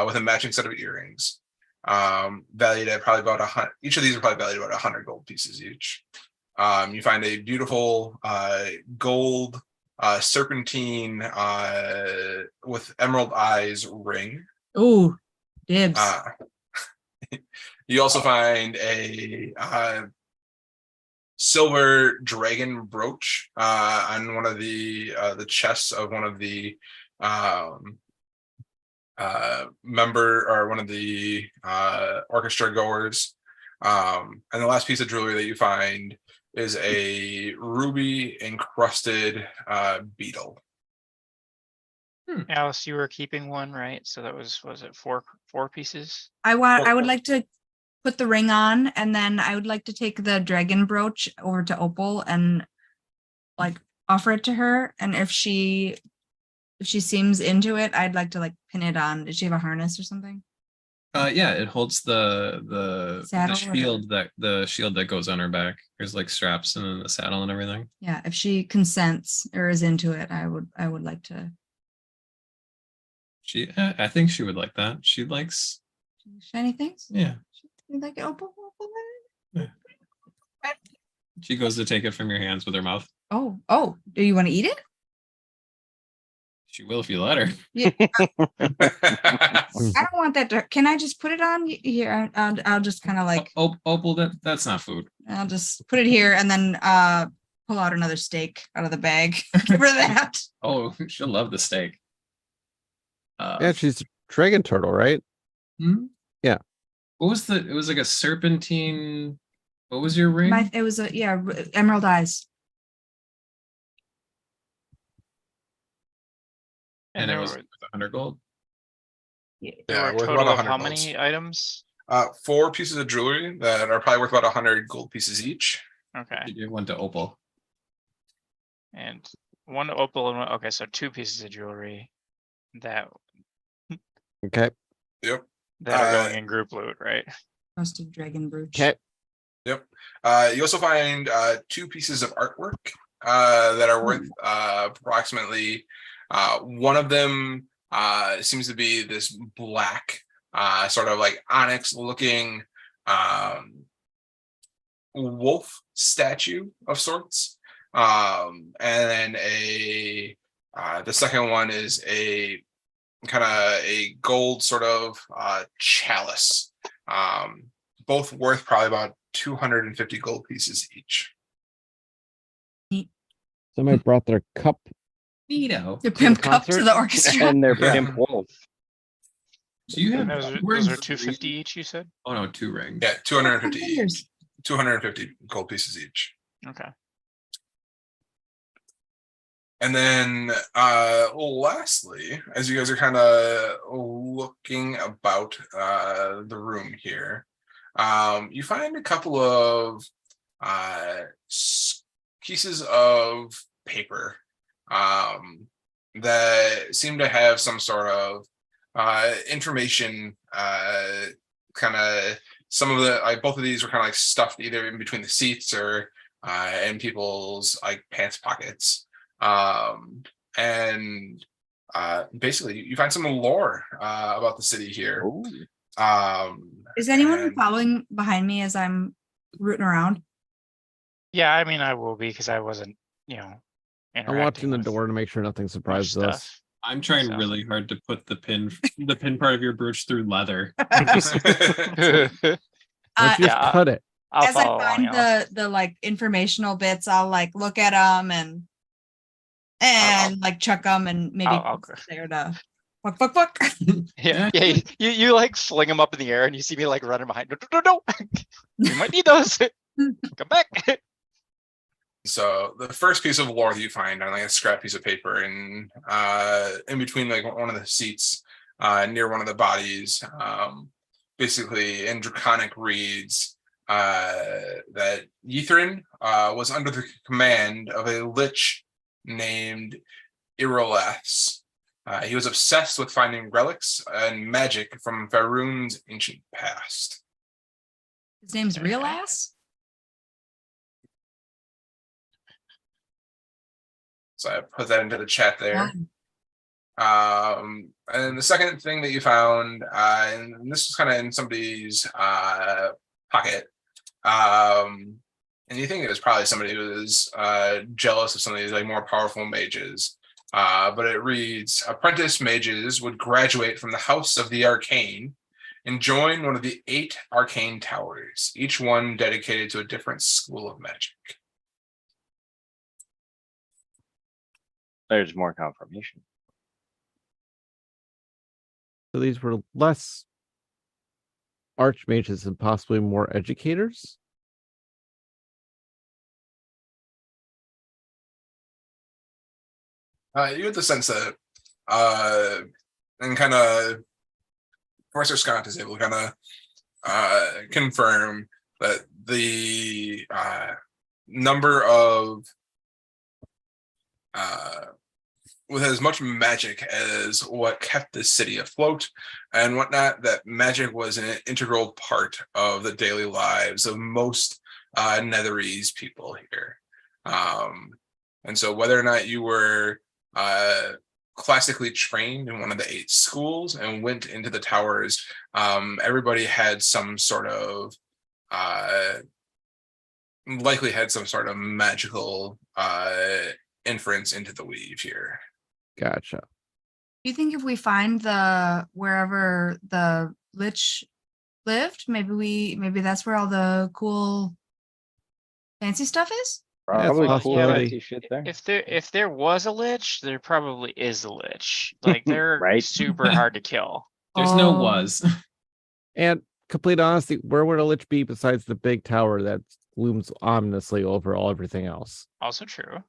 with a matching set of earrings, valued at probably about 100. Each of these are probably valued about 100 gold pieces each. You find a beautiful gold serpentine with emerald eyes ring. Oh, dibs. You also find a silver dragon brooch on one of the chests of one of the member or one of the orchestra goers. And the last piece of jewelry that you find is a ruby encrusted beetle. Alice, you were keeping one, right? So that was it 4 pieces? I would like to put the ring on, and then I would like to take the dragon brooch over to Opal and like offer it to her. And if she seems into it, I'd like to like pin it on. Does she have a harness or something? Yeah, it holds the Saddle or- shield that goes on her back. There's like straps and then the saddle and everything. Yeah, if she consents or is into it, I would like to. I think she would like that. She likes, Shiny things? yeah. You like it, Opal? She goes to take it from your hands with her mouth. Oh, do you want to eat it? She will if you let her. I don't want that to, can I just put it on here? I'll just kind of like, Opal, that's not food. I'll just put it here and then pull out another steak out of the bag. Give her that. Oh, she'll love the steak. Yeah, she's a dragon turtle, right? Hmm? Yeah. What was it was like a serpentine. What was your ring? It was emerald eyes. And it there was were- 100 gold. there Yeah, were a worth total about of 100 how golds. many items? 4 pieces of jewelry that are probably worth about 100 gold pieces each. Okay, You gave one to Opal. and one opal and okay, so 2 pieces of jewelry that Okay. Yep. are going in group loot, right? Rusted dragon brooch. Okay. Yep. You also find 2 pieces of artwork that are worth approximately. One of them seems to be this black, sort of like onyx looking wolf statue of sorts. And then the second one is a kind of a gold sort of chalice. Both worth probably about 250 gold pieces each. Somebody brought their cup. Neato. The pimp cup to concert? the orchestra. And their Yeah. pimp wolves. So you have And those rings are for 250 reason? each, you said? Oh no, 2 rings. Yeah, 250 Fingers. each. 250 gold pieces each. Okay. And then lastly, as you guys are kind of looking about the room here, You find a couple of pieces of paper that seem to have some sort of information. Kind of some of the both of these were kind of like stuffed either in between the seats or in people's like pants pockets. And basically you find some lore about the city here. Ooh. Is anyone and- following behind me as I'm rooting around? Yeah, I mean, I will be because I wasn't, I'm interacting watching the with door to make sure nothing much surprises us. stuff. I'm trying So- really hard to put the pin part of your brooch through leather. Let's just Yeah, cut it. I'll As I follow along, find y'all. the like informational bits, I'll like look at them and like check them and maybe I'll post there to fuck. Yeah, yeah. You like fling them up in the air, and you see me like running behind. No. You might need those. Come back. So the first piece of lore that you find on like a scrap piece of paper and in between like one of the seats near one of the bodies, basically in Draconic reads that Ythrin was under the command of a lich named Irolaths. He was obsessed with finding relics and magic from Faerun's ancient past. His name's Real Ass. So I put that into the chat there. And the second thing that you found, and this was kind of in somebody's pocket, and you think it was probably somebody who was jealous of some of these like more powerful mages. But it reads, apprentice mages would graduate from the House of the Arcane and join one of the 8 arcane towers, each one dedicated to a different school of magic. There's more confirmation. So these were less archmages and possibly more educators. You get the sense that, and kind of, Professor Scott is able to kind of confirm that the number of, with as much magic as what kept the city afloat and whatnot, that magic was an integral part of the daily lives of most Netherese people here. And so whether or not you were classically trained in one of the 8 schools and went into the towers, everybody had some sort of likely had some sort of magical inference into the weave here. Gotcha. Do you think if we find the wherever the lich lived, maybe that's where all the cool fancy stuff is? Yeah, it's Probably a cool possibility. fancy shit there. If there was a lich, there probably is a lich. Like they're Right. super hard to kill. There's no Oh. was. And complete honesty, where would a lich be besides the big tower that looms ominously over everything else? Also true.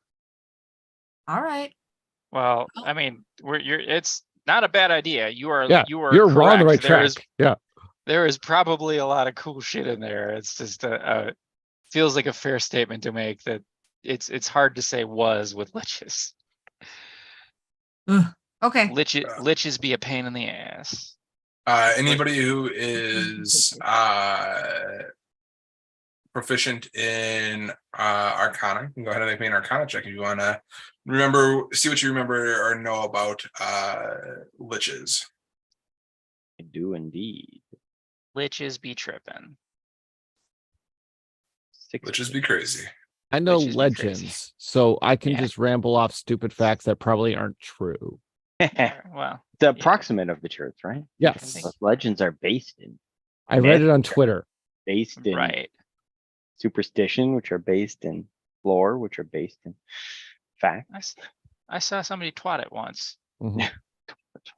All right. Well, Oh. I mean, it's not a bad idea. You are Yeah, you are you're on the right correct. There is- track. Yeah. there is probably a lot of cool shit in there. It's just feels like a fair statement to make that it's hard to say was with liches. Okay. Liches be a pain in the ass. Anybody who is proficient in Arcana can go ahead and make me an Arcana check if you want to see what you remember or know about liches. I do indeed. Liches be tripping. 6. Liches be crazy. I know Liches be crazy. legends, so I can Yeah. just ramble off stupid facts that probably aren't true. Well, The approximate of the truth, right? Yes. But legends are based in I read myth, it on Twitter. based in right. superstition, which are based in lore, which are based in fact. I saw somebody twat it once. Mhm.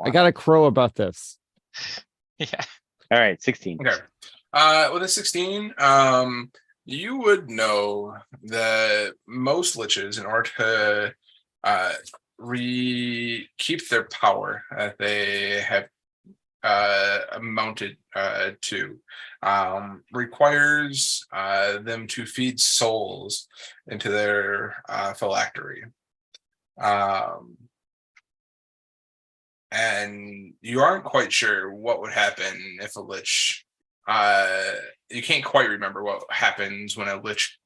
I got a crow about this. Yeah. All right, 16. Okay. With a 16, you would know that most liches, in order to keep their power that they have mounted to. Requires them to feed souls into their phylactery. And you aren't quite sure what would happen if a lich. You can't quite remember what happens when a lich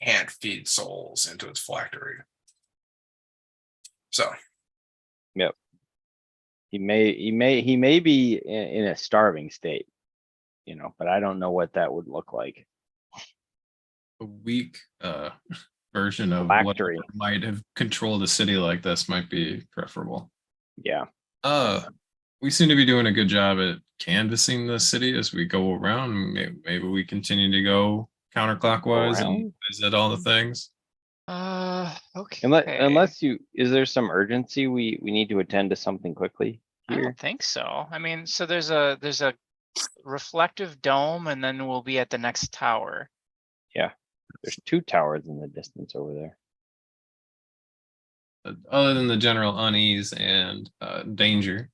can't feed souls into its phylactery. So He may be in a starving state, you know, but I don't know what that would look like. A weak version of what Phylactery. might have controlled a city like this might be preferable. Yeah. We seem to be doing a good job at canvassing the city as we go around. Maybe we continue to go counterclockwise and Around? visit all the things. Okay. Unless is there some urgency? We need to attend to something quickly I here. don't think so. I mean, so there's a reflective dome, and then we'll be at the next tower. There's 2 towers in the distance over there. Other than the general unease and danger.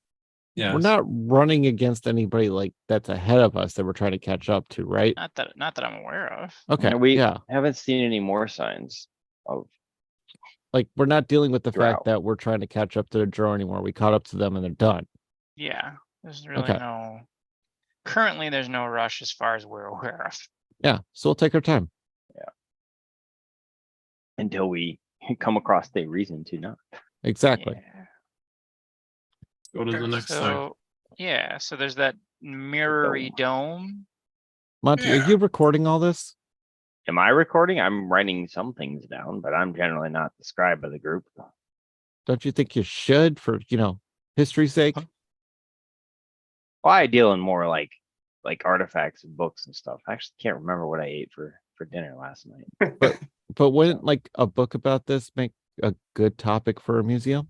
Yeah. We're not running against anybody like that's ahead of us that we're trying to catch up to, right? Not that I'm aware of. Okay, And we yeah. haven't seen any more signs of Like we're not dealing with the Drought. fact that we're trying to catch up to the draw anymore. We caught up to them and they're done. Yeah, there's really Okay. no. Currently, there's no rush as far as we're aware of. Yeah, so we'll take our time. until we come across a reason to not. Exactly. Yeah. Go to the next slide. So yeah, so there's that mirrory dome. Monty, are Yeah. you recording all this? Am I recording? I'm writing some things down, but I'm generally not the scribe of the group. Don't you think you should for, history's sake? Well, I deal in more like artifacts and books and stuff. I actually can't remember what I ate for dinner last night. But wouldn't like a book about this make a good topic for a museum?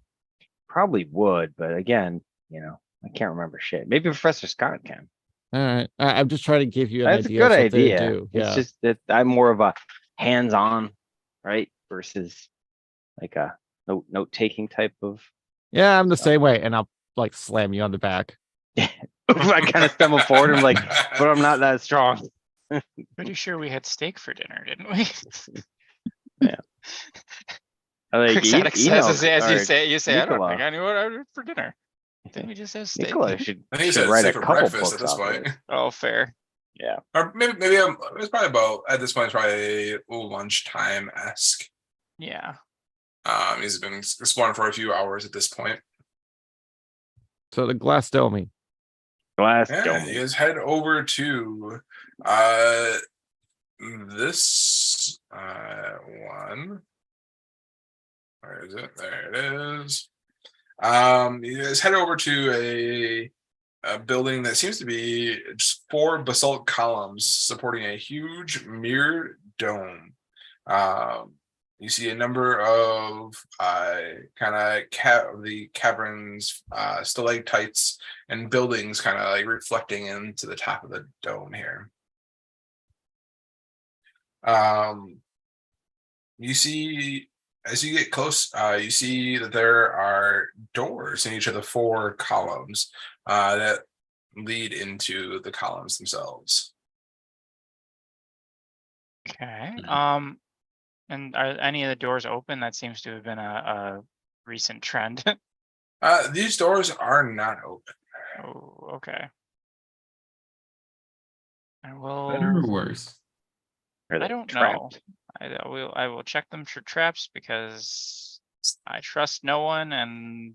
Probably would, but again, I can't remember shit. Maybe Professor Scott can. All right. I'm just trying to give you an That's a idea. good of something to idea. do. It's Yeah. just that I'm more of a hands-on, right? Versus like a note-taking type of. Yeah, I'm the same way. And I'll like slam you on the back. I kind of stumble forward. I'm like, but I'm not that strong. Pretty sure we had steak for dinner, didn't we? I like Quixotic says as you or say, I don't Nicola. think I knew what I ordered for dinner. Didn't we just have steak? Nicola should I think you should said write a steak for couple breakfast at books this off of point. this. Oh, fair. Yeah. Or maybe it's probably about at this point it's probably lunchtime esque. Yeah. He's been exploring for a few hours at this point. So the glass dome. Glass Yeah, dome. you guys head over to this one. Where is it? There it is. You guys head over to a building that seems to be just 4 basalt columns supporting a huge mirror dome. You see a number of the caverns, stalactites, and buildings kind of like reflecting into the top of the dome here. You see, as you get close, you see that there are doors in each of the 4 columns that lead into the columns themselves. Okay. Hmm. And are any of the doors open? That seems to have been a recent trend. These doors are not open. Oh, okay. I Better will. or worse? Are they I don't trapped? know. I will check them for traps because I trust no one, and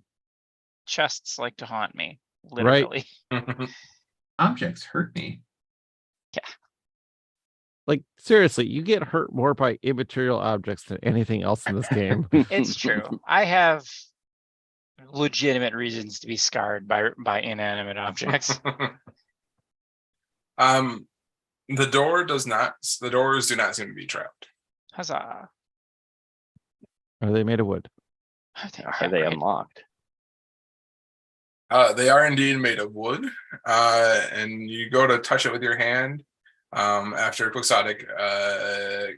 chests like to haunt me. Literally. Objects hurt me. Like seriously, you get hurt more by immaterial objects than anything else in this game. It's true. I have legitimate reasons to be scarred by inanimate objects. The doors do not seem to be trapped. Huzzah. Are they made of wood? Are they Right. unlocked? They are indeed made of wood, and you go to touch it with your hand after Quixotic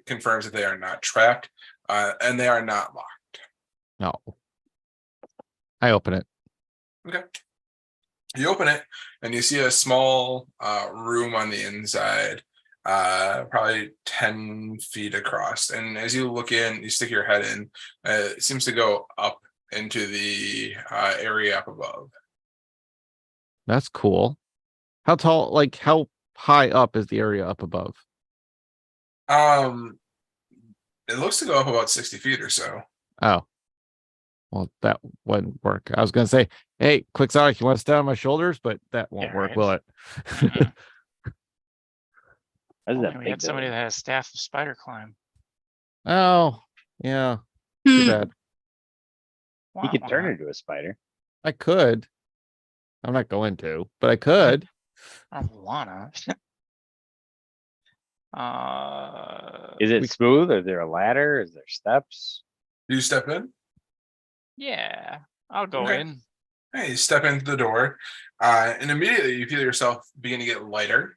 confirms that they are not trapped, and they are not locked. No. I open it. Okay. You open it and you see a small room on the inside, probably 10 feet across. And as you look in, you stick your head in, it seems to go up into the area up above. That's cool. How tall, like how high up is the area up above? It looks to go up about 60 feet or so. Oh. Well, that wouldn't work. I was gonna say, hey, Quixotic, you want to stand on my shoulders? But that won't Yeah, work, right. will it? Mhm. What is Only that we big had somebody building? that has staff of spider climb. Oh, yeah. Too Hmm. bad. He Wah, could turn wah. into a spider. I could. I'm not going to, but I could. I don't wanna. Is it We- smooth? Is there a ladder? Is there steps? You step in. Yeah, I'll go Okay. in. Hey, you step into the door, and immediately you feel yourself begin to get lighter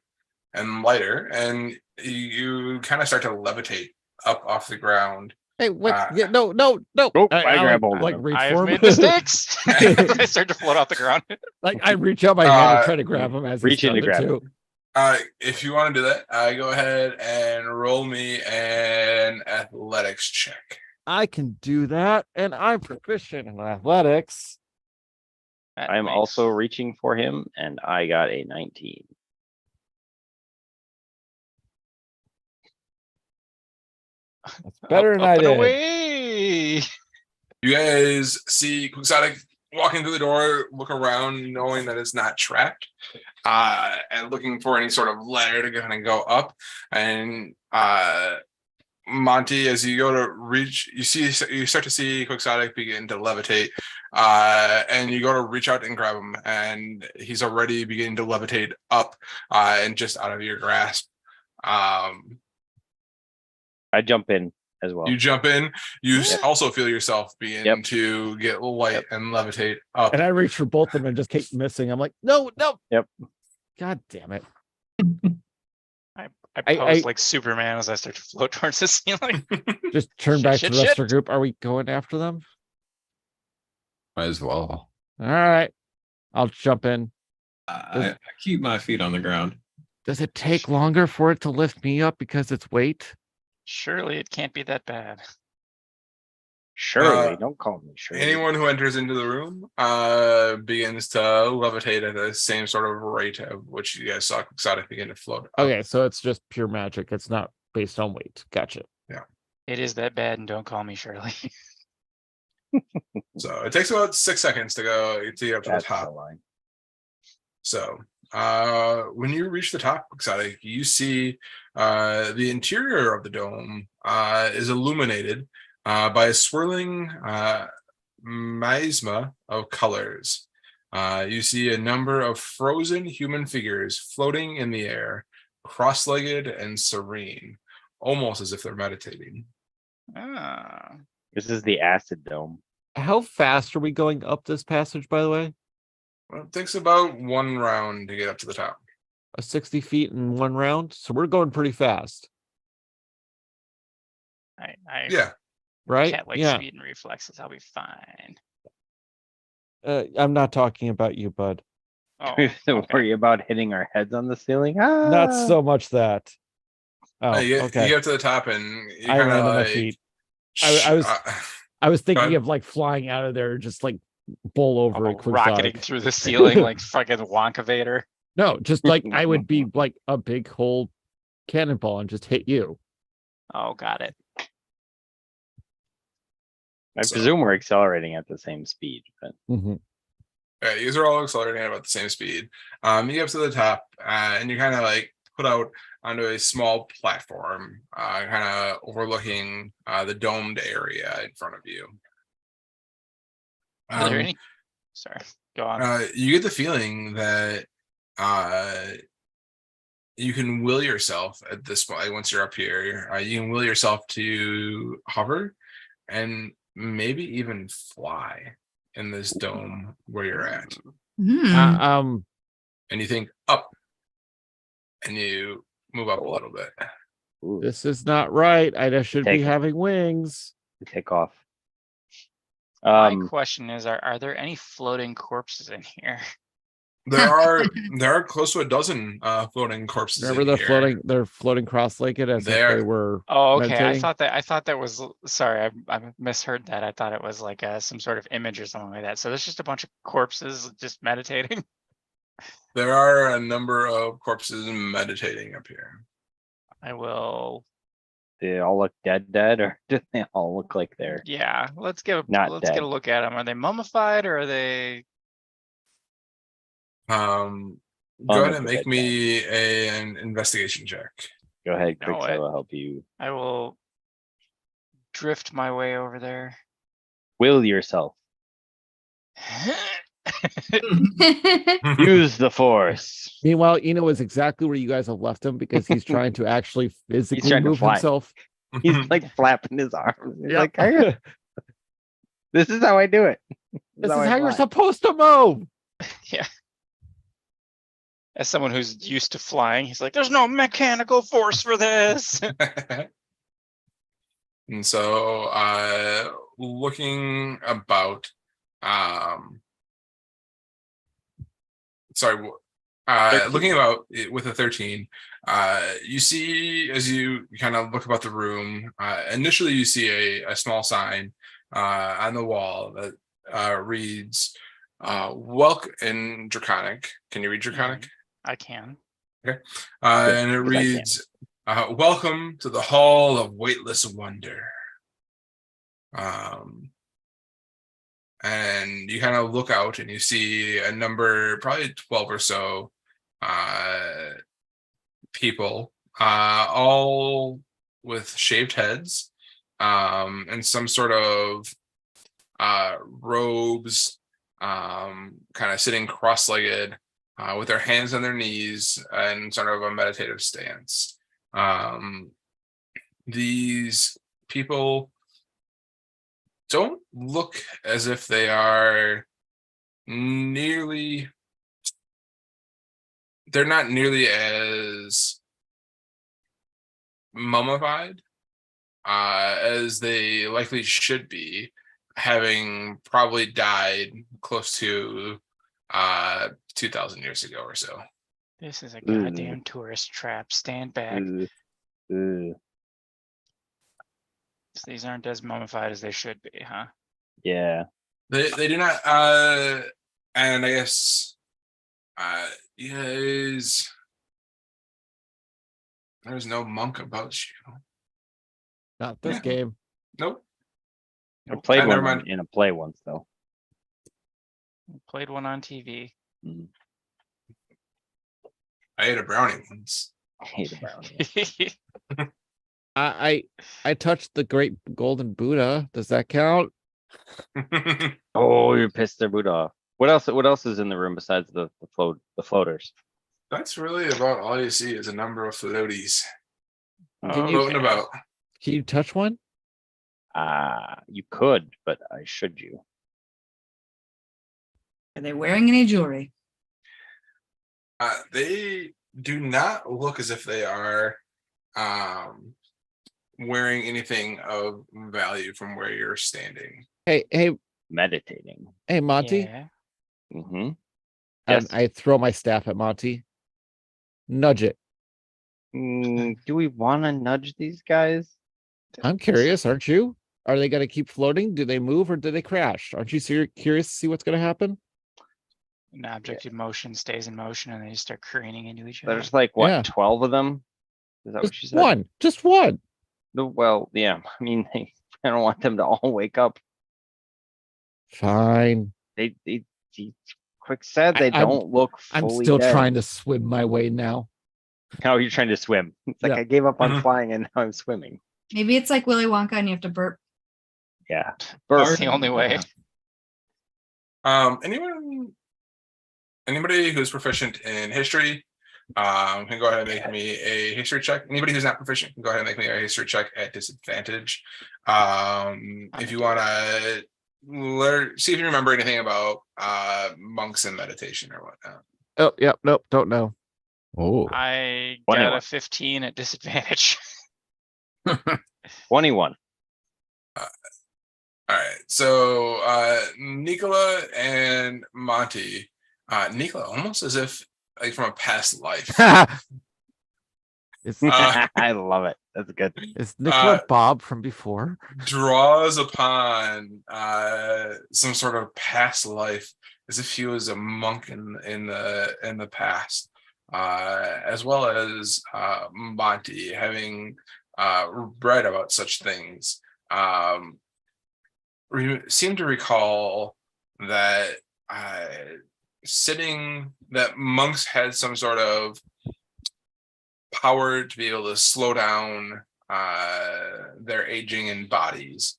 and lighter, and you kind of start to levitate up off the ground. Hey, wait, Ah. yeah, no. Oh, I grab hold of like him. reach I've for him. made mistakes. I start to float off the ground. Like I reach out my hand and Uh, try to grab him as he's reach in to done it grab too. If you want to do that, go ahead and roll me an athletics check. I can do that, and I'm proficient in athletics. That I am makes- also reaching for him, and I got a 19. That's better up, than I up and did. away. You guys see Quixotic walking through the door, look around, knowing that it's not trapped, and looking for any sort of ladder to kind of go up. And Monty, as you go to reach, you start to see Quixotic begin to levitate, and you go to reach out and grab him, and he's already beginning to levitate up, and just out of your grasp. I jump in as well. You jump in. You Yep. also feel yourself begin Yep. to get light and levitate up. And I reach for both of them and just keep missing. I'm like, no. Yep. God damn it. I I- pose like Superman as I start to float towards the ceiling. Just turn Shit, back shit, to the rest of shit. the group. Are we going after them? Might as well. All right. I'll jump in. I keep my feet on the ground. Does it take longer for it to lift me up because it's weight? Surely it can't be that bad. Surely, don't call me Shirley. Anyone who enters into the room begins to levitate at the same sort of rate of which you guys saw Quixotic begin to float up. Okay, so it's just pure magic. It's not based on weight. Gotcha. It is that bad, and don't call me Shirley. So it takes about 6 seconds to go to get up to the That's the top. line. So when you reach the top, Quixotic, you see the interior of the dome is illuminated by a swirling miasma of colors. You see a number of frozen human figures floating in the air, cross-legged and serene, almost as if they're meditating. Ah, This is the acid dome. How fast are we going up this passage, by the way? Well, it takes about 1 round to get up to the top. 60 feet in 1 round. So we're going pretty fast, I Yeah. right? cat like Yeah. speed and reflexes. I'll be fine. I'm not talking about you, bud. Oh, We have to okay. worry about hitting our heads on the ceiling. Ah! Not so much that. Oh, You okay. get to the top and you I kind land of on my like, feet. I was- uh, I was thinking ahead. of like flying out of there, just like bowl over Oh, a quick rocketing through the ceiling like fucking Wonka Vader. No, just like I would be like a big whole cannonball and just hit you. Oh, got it. I So- presume we're accelerating at the same speed, but Mhm. Yeah, these are all accelerating at about the same speed. You get up to the top, and you kind of like put out onto a small platform, kind of overlooking the domed area in front of you. Are there Um, any? Sorry, go on. you get the feeling that you can will yourself at this point. Once you're up here, you can will yourself to hover and maybe even fly in this dome where you're at. Hmm. And you think up, and you move up a little bit. ooh, This is not right. I just should be Take it. having wings. take off. My question is, are there any floating corpses in here? There are close to a dozen floating corpses. Remember in they're here. they're floating cross-legged as if They're- they were Oh, okay. meditating. I thought that was, sorry, I misheard that. I thought it was like some sort of image or something like that. So there's just a bunch of corpses just meditating. There are a number of corpses meditating up here. I will, They all look dead, or do they all look like they're yeah, let's get Not a dead. look at them. Are they mummified or are they? Go On ahead the and make bed, me an investigation check. Go ahead, No, quick, so I- I'll help you. I will drift my way over there. Will yourself. Use the force. Meanwhile, Eno is exactly where you guys have left him because he's trying to actually physically trying to move fly. himself. He's like flapping his arms. He's Yep. like, "Hey, this is how I do it. This is I how you're fly." supposed to move. Yeah. As someone who's used to flying, he's like, there's no mechanical force for this. And so looking about sorry 13. looking about with a 13, you see, as you kind of look about the room, initially you see a small sign on the wall that reads welcome in Draconic. Can you read Draconic? I can. And it because I can. reads, welcome to the Hall of Weightless Wonder. And you kind of look out and you see a number, probably 12 or so people, all with shaved heads, and some sort of robes, kind of sitting cross-legged, with their hands on their knees and sort of a meditative stance. These people don't look as if they are they're not nearly as mummified as they likely should be, having probably died close to 2,000 years ago or so. This is a goddamn tourist trap. Stand back. Ugh. These aren't as mummified as they should be, huh? Yeah. They do not and I guess yes, there's no monk about you. Not this Yeah. game. Nope. I played never one mind. in a play once though. Played one on TV. Mhm. I ate a brownie once. I hate about I touched the great golden Buddha. Does that count? Oh, you pissed their boot off. What else is in the room besides the floaters? That's really about all you see is a number of floaties Can you- floating about. Can you touch one? You could, but should you? Are they wearing any jewelry? They do not look as if they are wearing anything of value from where you're standing. Hey, Meditating. Monty. Yeah. Mm-hmm. And Yes. I throw my staff at Monty. Nudge it. Do we want to nudge these guys? I'm curious, aren't you? Are they going to keep floating? Do they move or do they crash? Aren't you curious to see what's going to happen? An object in motion stays in motion and they just start careening into each other. There's like what, Yeah. 12 of them? Is that what you Just said? one. Just one. No, well, yeah. I mean, I don't want them to all wake up. Fine. They quick said they I'm- don't look I'm fully still dead. trying to swim my way now. How you're trying to swim? It's like Yeah. I gave up on Mhm. flying and now I'm swimming. Maybe it's like Willy Wonka and you have to burp. Yeah, That's the only way. Anybody who's proficient in history can go ahead and make me a history check. Anybody who's not proficient can go ahead and make me a history check at disadvantage. If you want to see if you remember anything about monks and meditation or whatnot. Oh, yep. Nope. Don't know. Oh, I got 21. a 15 at disadvantage. 21. All right, so Nicola and Monty, Nicola, almost as if like from a past life. Is I love it. That's good. is Nicola uh, Bob from before? Draws upon some sort of past life, as if he was a monk in the past, as well as Monty having read about such things. Seem to recall that that monks had some sort of power to be able to slow down their aging in bodies,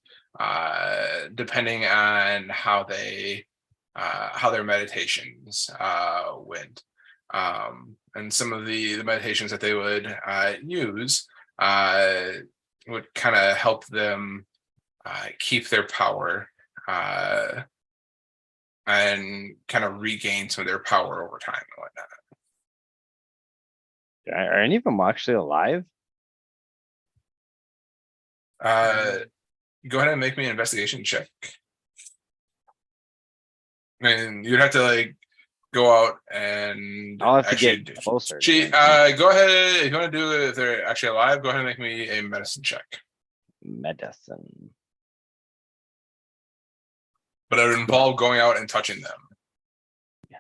depending on how their meditations went. And some of the meditations that they would use would kind of help them keep their power and kind of regain some of their power over time and whatnot. Are any of them actually alive? Go ahead and make me an investigation check. And you'd have to like go out and I'll have to actually get closer. to Gee, them. go ahead if you want to do it. If they're actually alive, go ahead and make me a medicine check. Medicine. But it would involve going out and touching them.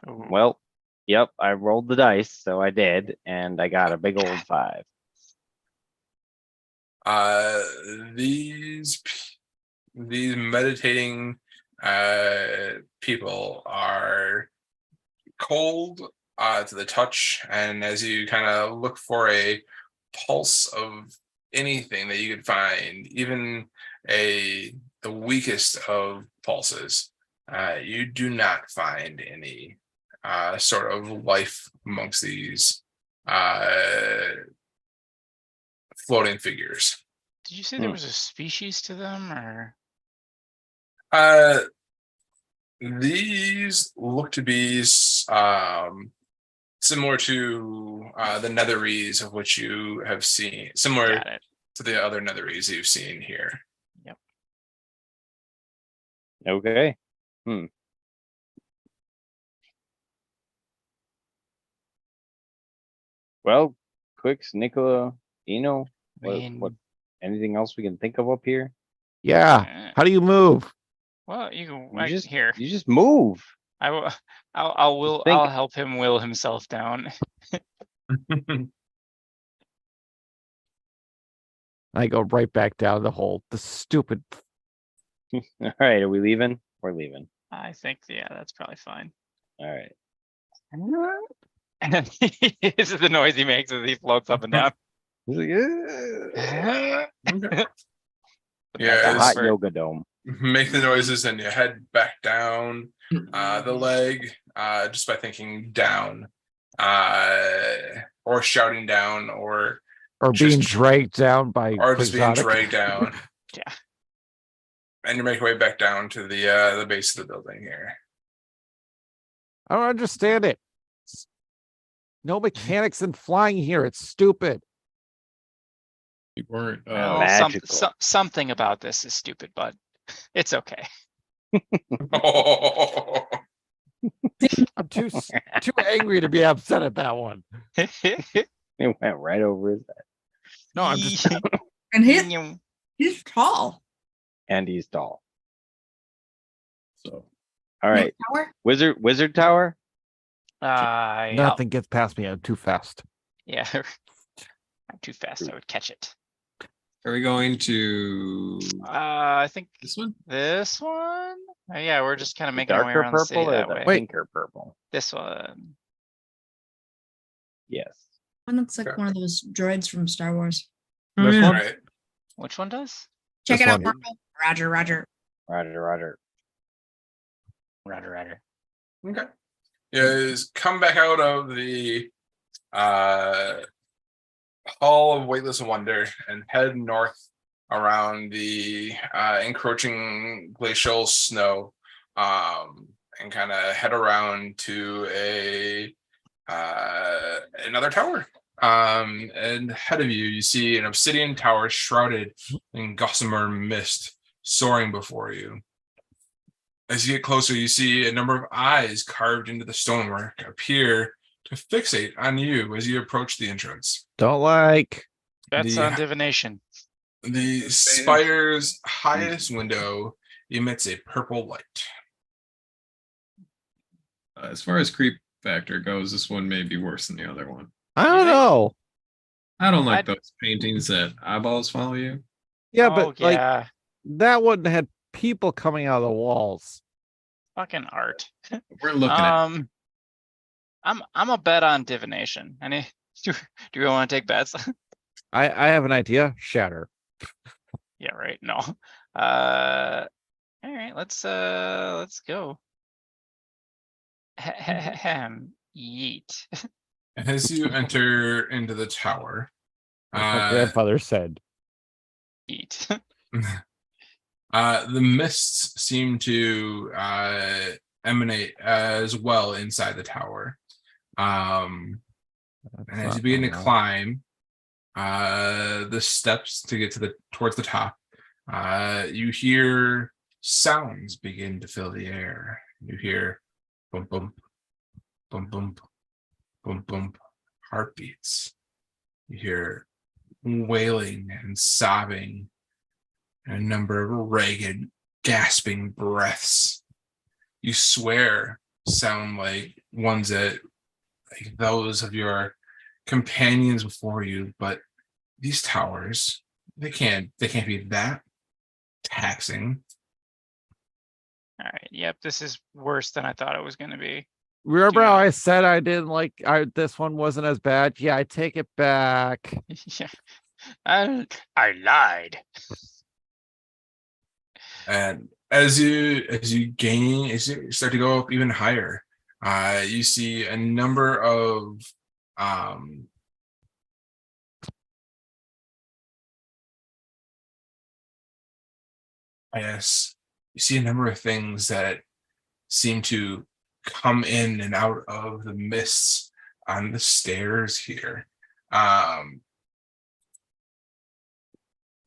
Ooh, Well, yep, I rolled the dice, so I did, and I got a big old 5. These meditating people are cold to the touch, and as you kind of look for a pulse of anything that you could find, even the weakest of pulses, you do not find any sort of life amongst these floating figures. Did you say there was a species to them, or? These look to be similar to the Netheries of which you have seen, similar Got it. to the other Netheries you've seen here. Okay. Well, Quicks, Nicola, Eno, I what, mean, anything else we can think of up here? Yeah. How do you move? well, you can You just, here. you just move. I will. think- I'll help him will himself down. I go right back down the hole. The stupid. All right, are we leaving? We're leaving. I think yeah, that's probably fine. All right. And then this is the noise he makes as he floats up and down. He's like, "Ugh." Okay. The Yeah, hot for- yoga dome. Make the noises and you head back down the leg just by thinking down or shouting down or Being Just- dragged down by just being Quixotic. dragged down. Yeah. And you make your way back down to the base of the building here. I don't understand it. No mechanics in flying here. It's stupid. You weren't. Well, Magical. something about this is stupid, but it's okay. I'm too angry to be upset at that one. It went right over his head. No, I'm just And he's tall. And he's tall. So All right. Tower? Wizard Tower? Yeah. nothing gets past me. I'm too fast. Yeah. I'm too fast. I would catch it. Are we going to I think this one? this one. Yeah, we're just kind of making our way Darker around the city purple or that the way. Wait. pinker purple? This one. Yes. One looks like Okay. one of those droids from Star Wars. This yeah. one? Right. Which one does? Check This it out, one. purple. Roger, Roger. Roger. Roger. Okay. Is come back out of the Hall of Weightless Wonder and head north around the encroaching glacial snow, and kind of head around to another tower. And ahead of you, you see an obsidian tower shrouded in gossamer mist soaring before you. As you get closer, you see a number of eyes carved into the stonework appear to fixate on you as you approach the entrance. Don't like. That's The- on divination. The spire's highest window emits a purple light. As far as creep factor goes, this one may be worse than the other one. I don't know. I don't like I'd- those paintings that eyeballs follow you. Yeah, Oh, but like yeah, that one had people coming out of the walls. fucking art. We're looking at I'm a bet on divination. Any do we want to take bets? I have an idea. Shatter. Yeah, right. No. All right, let's go. Yeet. As you enter into the tower, Like my grandfather said. Yeet. the mists seem to emanate as well inside the tower. And as you begin to climb the steps to get to towards the top, you hear sounds begin to fill the air. You hear bump bump bump bump bump bump heartbeats. You hear wailing and sobbing, and a number of ragged, gasping breaths. You swear sound like ones that like those of your companions before you, but these towers, they can't be that taxing. All right. Yep, this is worse than I thought it was going to be. Remember Do how not- I said I didn't like this one wasn't as bad? Yeah, I take it back. Yeah, I lied. And as you start to go up even higher, you see a number of I guess you see a number of things that seem to come in and out of the mists on the stairs here.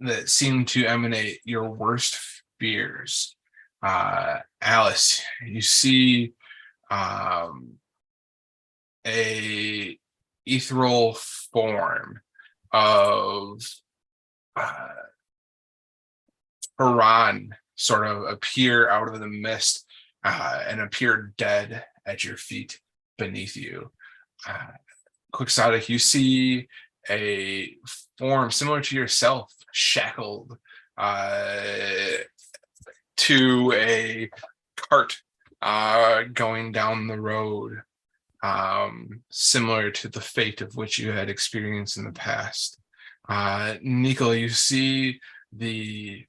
That seem to emanate your worst fears. Alice, you see a ethereal form of Haran sort of appear out of the mist and appear dead at your feet beneath you. Quixotic, you see a form similar to yourself shackled to a cart going down the road, similar to the fate of which you had experienced in the past. Nicola, you see the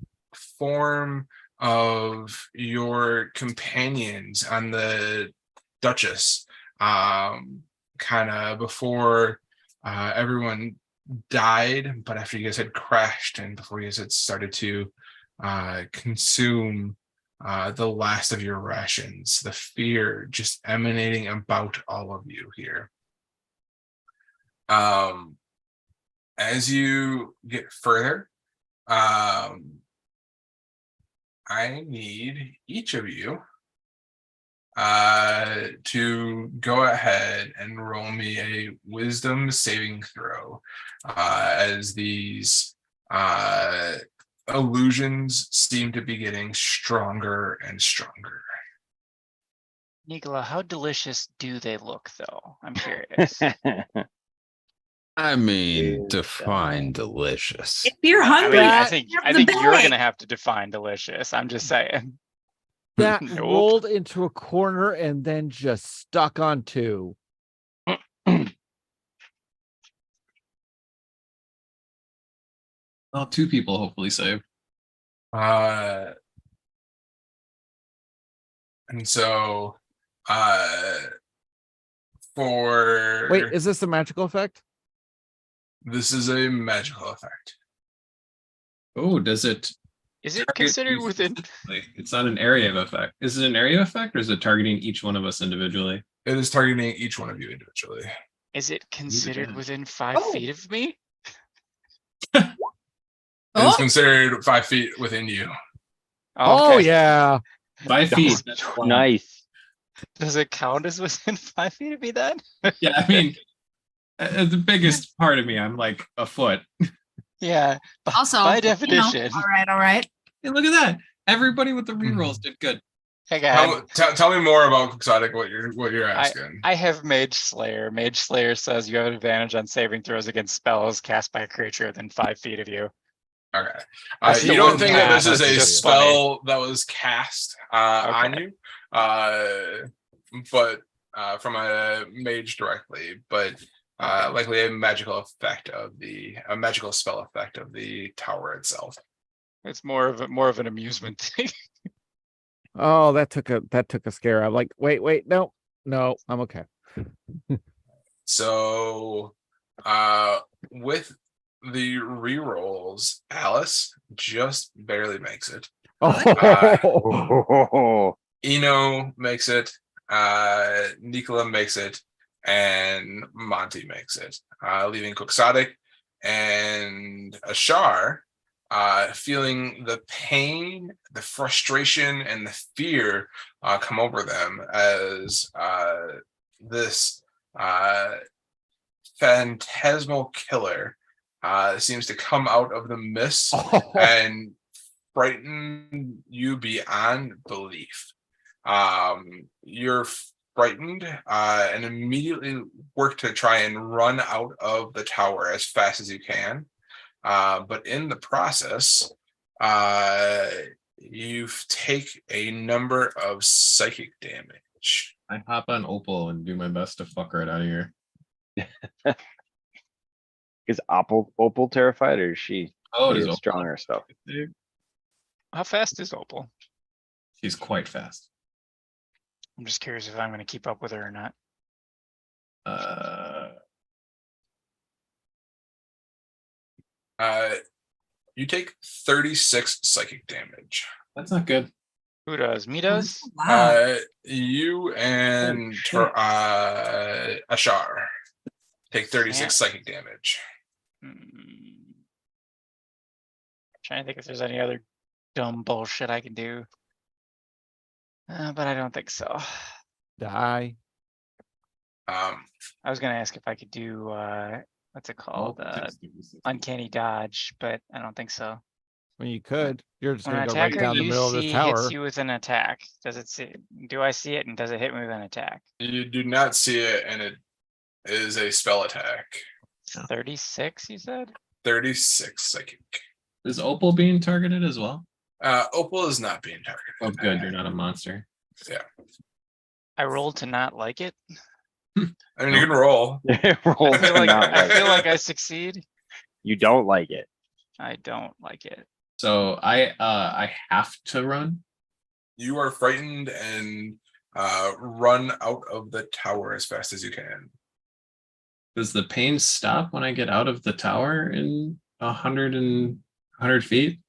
form of your companions on the Duchess, kind of before everyone died, but after you guys had crashed and before you guys had started to consume the last of your rations, the fear just emanating about all of you here. As you get further, I need each of you to go ahead and roll me a wisdom saving throw as these illusions seem to be getting stronger and stronger. Nicola, how delicious do they look, though? I'm curious. I mean, Is, define delicious. If you're I hungry, mean, I get think the you're bag. gonna have to define delicious. I'm just saying. That Nope. rolled into a corner and then just stuck on two. well, 2 people hopefully saved. And so for Wait, is this a magical effect? this is a magical effect. Oh, does it? Is it target considered you within? specifically? It's not an area of effect. Is it an area of effect, or is it targeting each one of us individually? It is targeting each one of you individually. Is it considered that. within 5 Oh. feet of me? It is Oh, considered 5 feet within you. Oh Okay. yeah. 5 feet. That's fine. Nice. Does it count as within 5 feet of me then? Yeah, I mean, the biggest part of me, I'm like a foot. Yeah. Also, by you know, definition. all right, all right. Hey, look at that. Everybody with the rerolls did good. Hey guys, Tell me more about Quixotic, what you're asking. I have Mage Slayer. Mage Slayer says you have an advantage on saving throws against spells cast by a creature within 5 feet of you. Okay. I still You don't wouldn't think that pass, this is that's a just spell that was cast on Okay. you, but from a mage directly, but likely a magical spell effect of the tower itself. It's more of an amusement thing. Oh, that took a scare. I'm like, wait, no, I'm okay. So, with the rerolls, Alice just barely makes it. Oh, Eno makes it, Nicola makes it, and Monty makes it, leaving Quixotic and Ashar feeling the pain, the frustration, and the fear come over them as this phantasmal killer seems to come out of the mist and frighten you beyond belief. You're frightened and immediately work to try and run out of the tower as fast as you can. But in the process, you take a number of psychic damage. I hop on Opal and do my best to fuck her out of here. Is Opal terrified, or is she Oh, is does Opal strong herself? How fast is Opal? She's quite fast. I'm just curious if I'm going to keep up with her or not. You take 36 psychic damage. That's not good. Who does? Me does? Wow. You and Ashar take 36 Yeah. psychic damage. Trying to think if there's any other dumb bullshit I can do. But I don't think so. die. Um, I was gonna ask if I could do what's it called? Uncanny dodge, but I don't think so. When you could, you're just When an gonna go right attacker down the you middle of the see tower. hits you with an attack, does it see? Do I see it and does it hit me with an attack? you do not see it, and it is a spell attack. 36, you said? 36 psychic. Is Opal being targeted as well? Opal is not being targeted. Oh, good. You're not a monster. I rolled to not like it. I mean, you can roll. Roll I feel like not I feel like like I succeed. you don't like it. I don't like it. So I have to run. You are frightened and run out of the tower as fast as you can. Does the pain stop when I get out of the tower in 100 feet?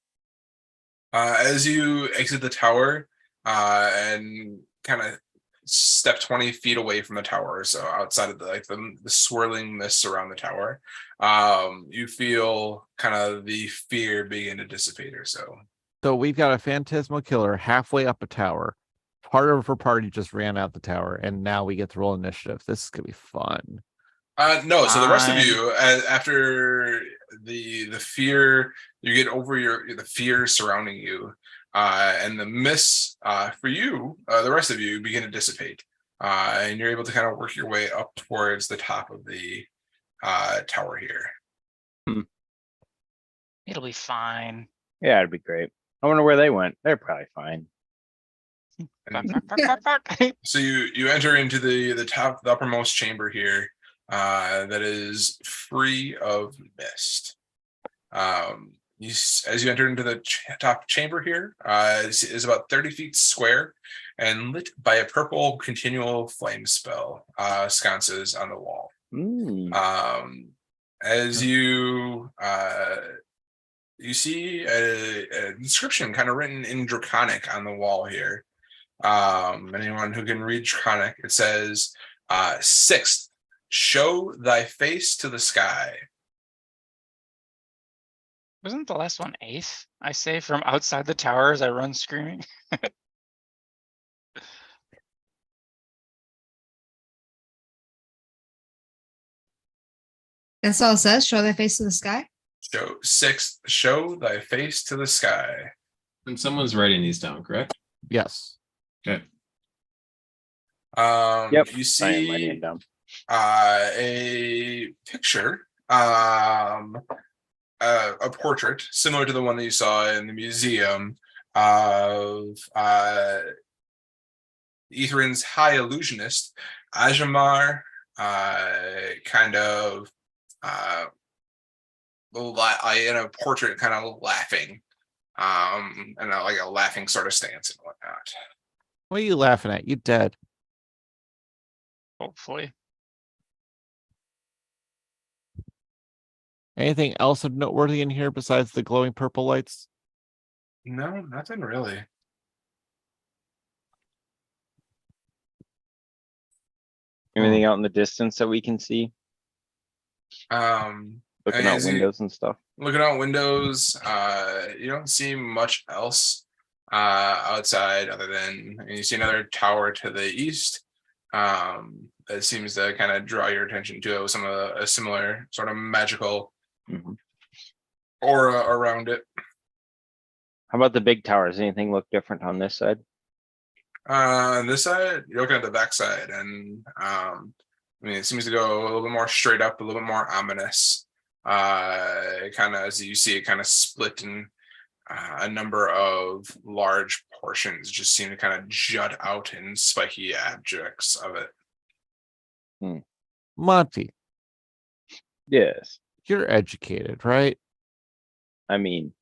As you exit the tower and kind of step 20 feet away from the tower, so outside of the swirling mists around the tower, you feel kind of the fear begin to dissipate or so. So we've got a phantasmal killer halfway up a tower. Part of her party just ran out the tower, and now we get to roll initiative. This is gonna be fun. No, so the rest of Fine. you, after the fear, you get over the fear surrounding you, and the mists for you, the rest of you begin to dissipate, and you're able to kind of work your way up towards the top of the tower here. It'll be fine. Yeah, it'd be great. I wonder where they went. They're probably fine. Fuck, fuck, fuck, fuck, fuck. So you enter into the uppermost chamber here, that is free of mist. As you enter into the top chamber here, is about 30 feet square and lit by a purple continual flame spell, sconces on the wall. As you see a description kind of written in Draconic on the wall here. Anyone who can read Draconic, it says, 6th, show thy face to the sky. Wasn't the last one 8th? I say from outside the tower as I run screaming. That's all it says. Show thy face to the sky. Show thy face to the sky. And someone's writing these down, correct? Yes. Okay. Yep, You I am writing see it down. a picture, a portrait similar to the one that you saw in the museum of Etherin's high illusionist Ajamar, kind of in a portrait, kind of laughing, and like a laughing sort of stance and whatnot. What are you laughing at? You dead. Hopefully. Anything else of noteworthy in here besides the glowing purple lights? No, nothing really. Anything out in the distance that we can see? Looking out as you- windows and stuff. Looking out windows, you don't see much else outside other than you see another tower to the east. That seems to kind of draw your attention to some of a similar sort of magical Mhm. aura around it. How about the big towers? Anything look different on this side? On this side, you're looking at the back side, and I mean, it seems to go a little bit more straight up, a little bit more ominous. Kind of as you see it kind of split in a number of large portions, just seem to kind of jut out in spiky objects of it. Monty, Yes. you're educated, right? I mean,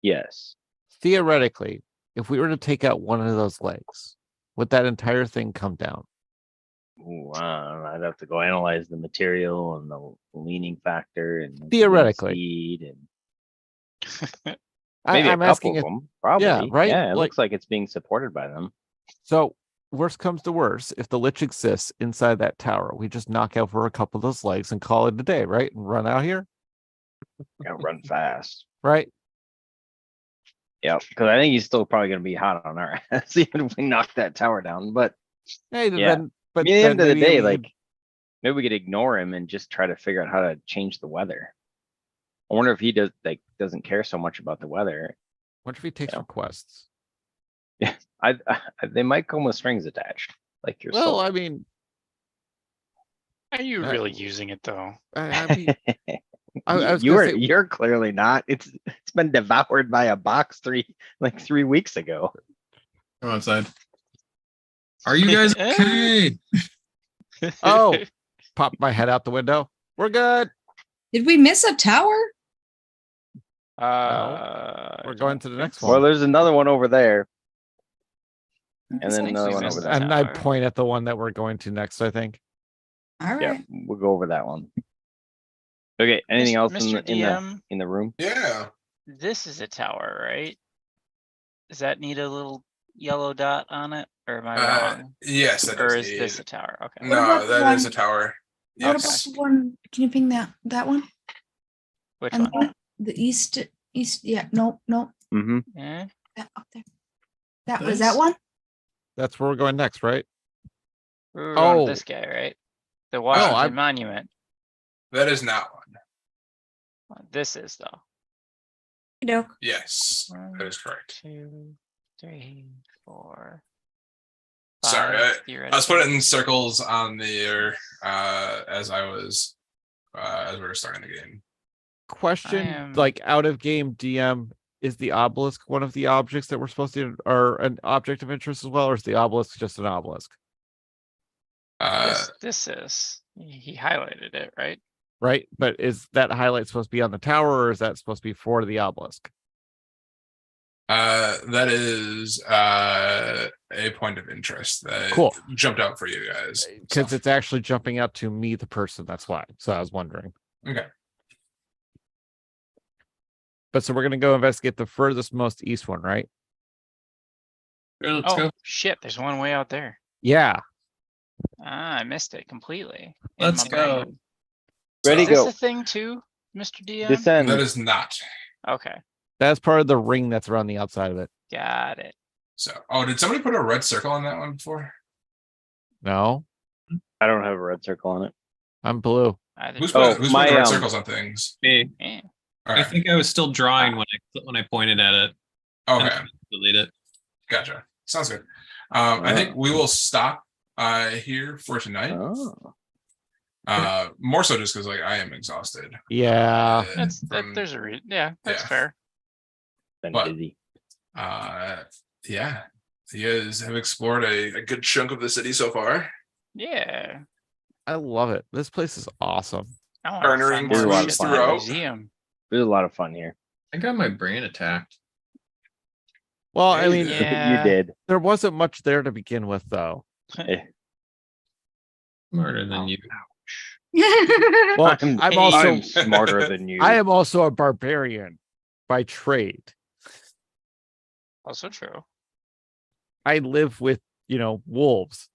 yes. Theoretically, if we were to take out one of those legs, would that entire thing come down? Ooh, I'd have to go analyze the material and the leaning factor and the wind Theoretically. speed and I, maybe I'm a couple asking of if them. Probably, right? Yeah, it Like- looks like it's being supported by them. so. Worst comes to worst, if the lich exists inside that tower, we just knock out for a couple of those legs and call it a day, right? And run out here, Gotta run fast. right? Yep, because I think he's still probably gonna be hot on our ass even if we knock that tower down. But Hey, Yeah. then, I but mean, at the then end of the maybe day, we like could- maybe we could ignore him and just try to figure out how to change the weather. I wonder if he doesn't care so much about the weather. what if he takes Yeah. requests? They might come with strings attached, like your Well, soul. I mean, Are you Uh, really using it though? I mean, I was You gonna are say- you're clearly not. It's been devoured by a box 3 weeks ago. Come outside. Are you guys okay? oh, pop my head out the window. We're good. Did we miss a tower? We're going to the next Well, one. there's another one over there, and Guess then I another we one missed over that. there. And I tower. point at the one that we're going to next, I think. All Yeah, right. we'll go over that one. Okay, anything else in Mr. DM, the room? Yeah. this is a tower, right? Does that need a little yellow dot on it, or am I wrong? Yes, that Or does is this need- a tower? Okay. What No, about the that is a one- tower. What Yes. about the one? Can you ping that one? Which And one? the east. Yeah. No. Mm-hmm. Eh? That up there. That was that This? one. That's where we're going next, right? We're on Oh. this guy, right? The Washington I'm- Monument. That is not one. This is though. Doke. Yes, that is correct. 2, 3, 4. Sorry, 5, I was putting theoretically. circles on the air as we were starting the game. Question, am- like out of game DM, is the obelisk one of the objects that we're supposed to, or an object of interest as well, or is the obelisk just an obelisk? This is. He highlighted it, right? Right? But is that highlight supposed to be on the tower, or is that supposed to be for the obelisk? That is a point of interest that Cool. jumped out for you guys. Because So, it's actually jumping out to me, the person. That's why. So I was wondering. okay. But so we're gonna go investigate the furthest most east one, right? Sure, let's Oh go. shit! There's one way out there. Yeah. Ah, I missed it completely. in Let's my go. brain. Ready, Is this go. a thing too, Mr. DM? Descend. That is not. Okay, That's part of the ring that's around the outside of it. got it. So, oh, did somebody put a red circle on that one before? No, I don't have a red circle on it. I'm blue. Either Who's Oh, putting my, the red um, circles on things? Me. yeah. All I right. think I was still drawing when I pointed at it. and Okay. then delete it. Gotcha. Sounds good. I think we will stop here for tonight. Oh. More so just because like I am exhausted. Yeah. That's from- there's a yeah, that's yeah. fair. Been But- busy. Yeah. You guys have explored a good chunk of the city so far. Yeah. I love it. This place is awesome. I want to Garnering find more clues shit in that throughout. museum. It was a lot of fun here. I got my brain attacked. Well, Yeah, I you mean, did. Yeah. You did. there wasn't much there to begin with, though. Smarter than Oh. you. Well, I'm also I'm smarter than you. I am also a barbarian by trade. Also true. I live with, wolves.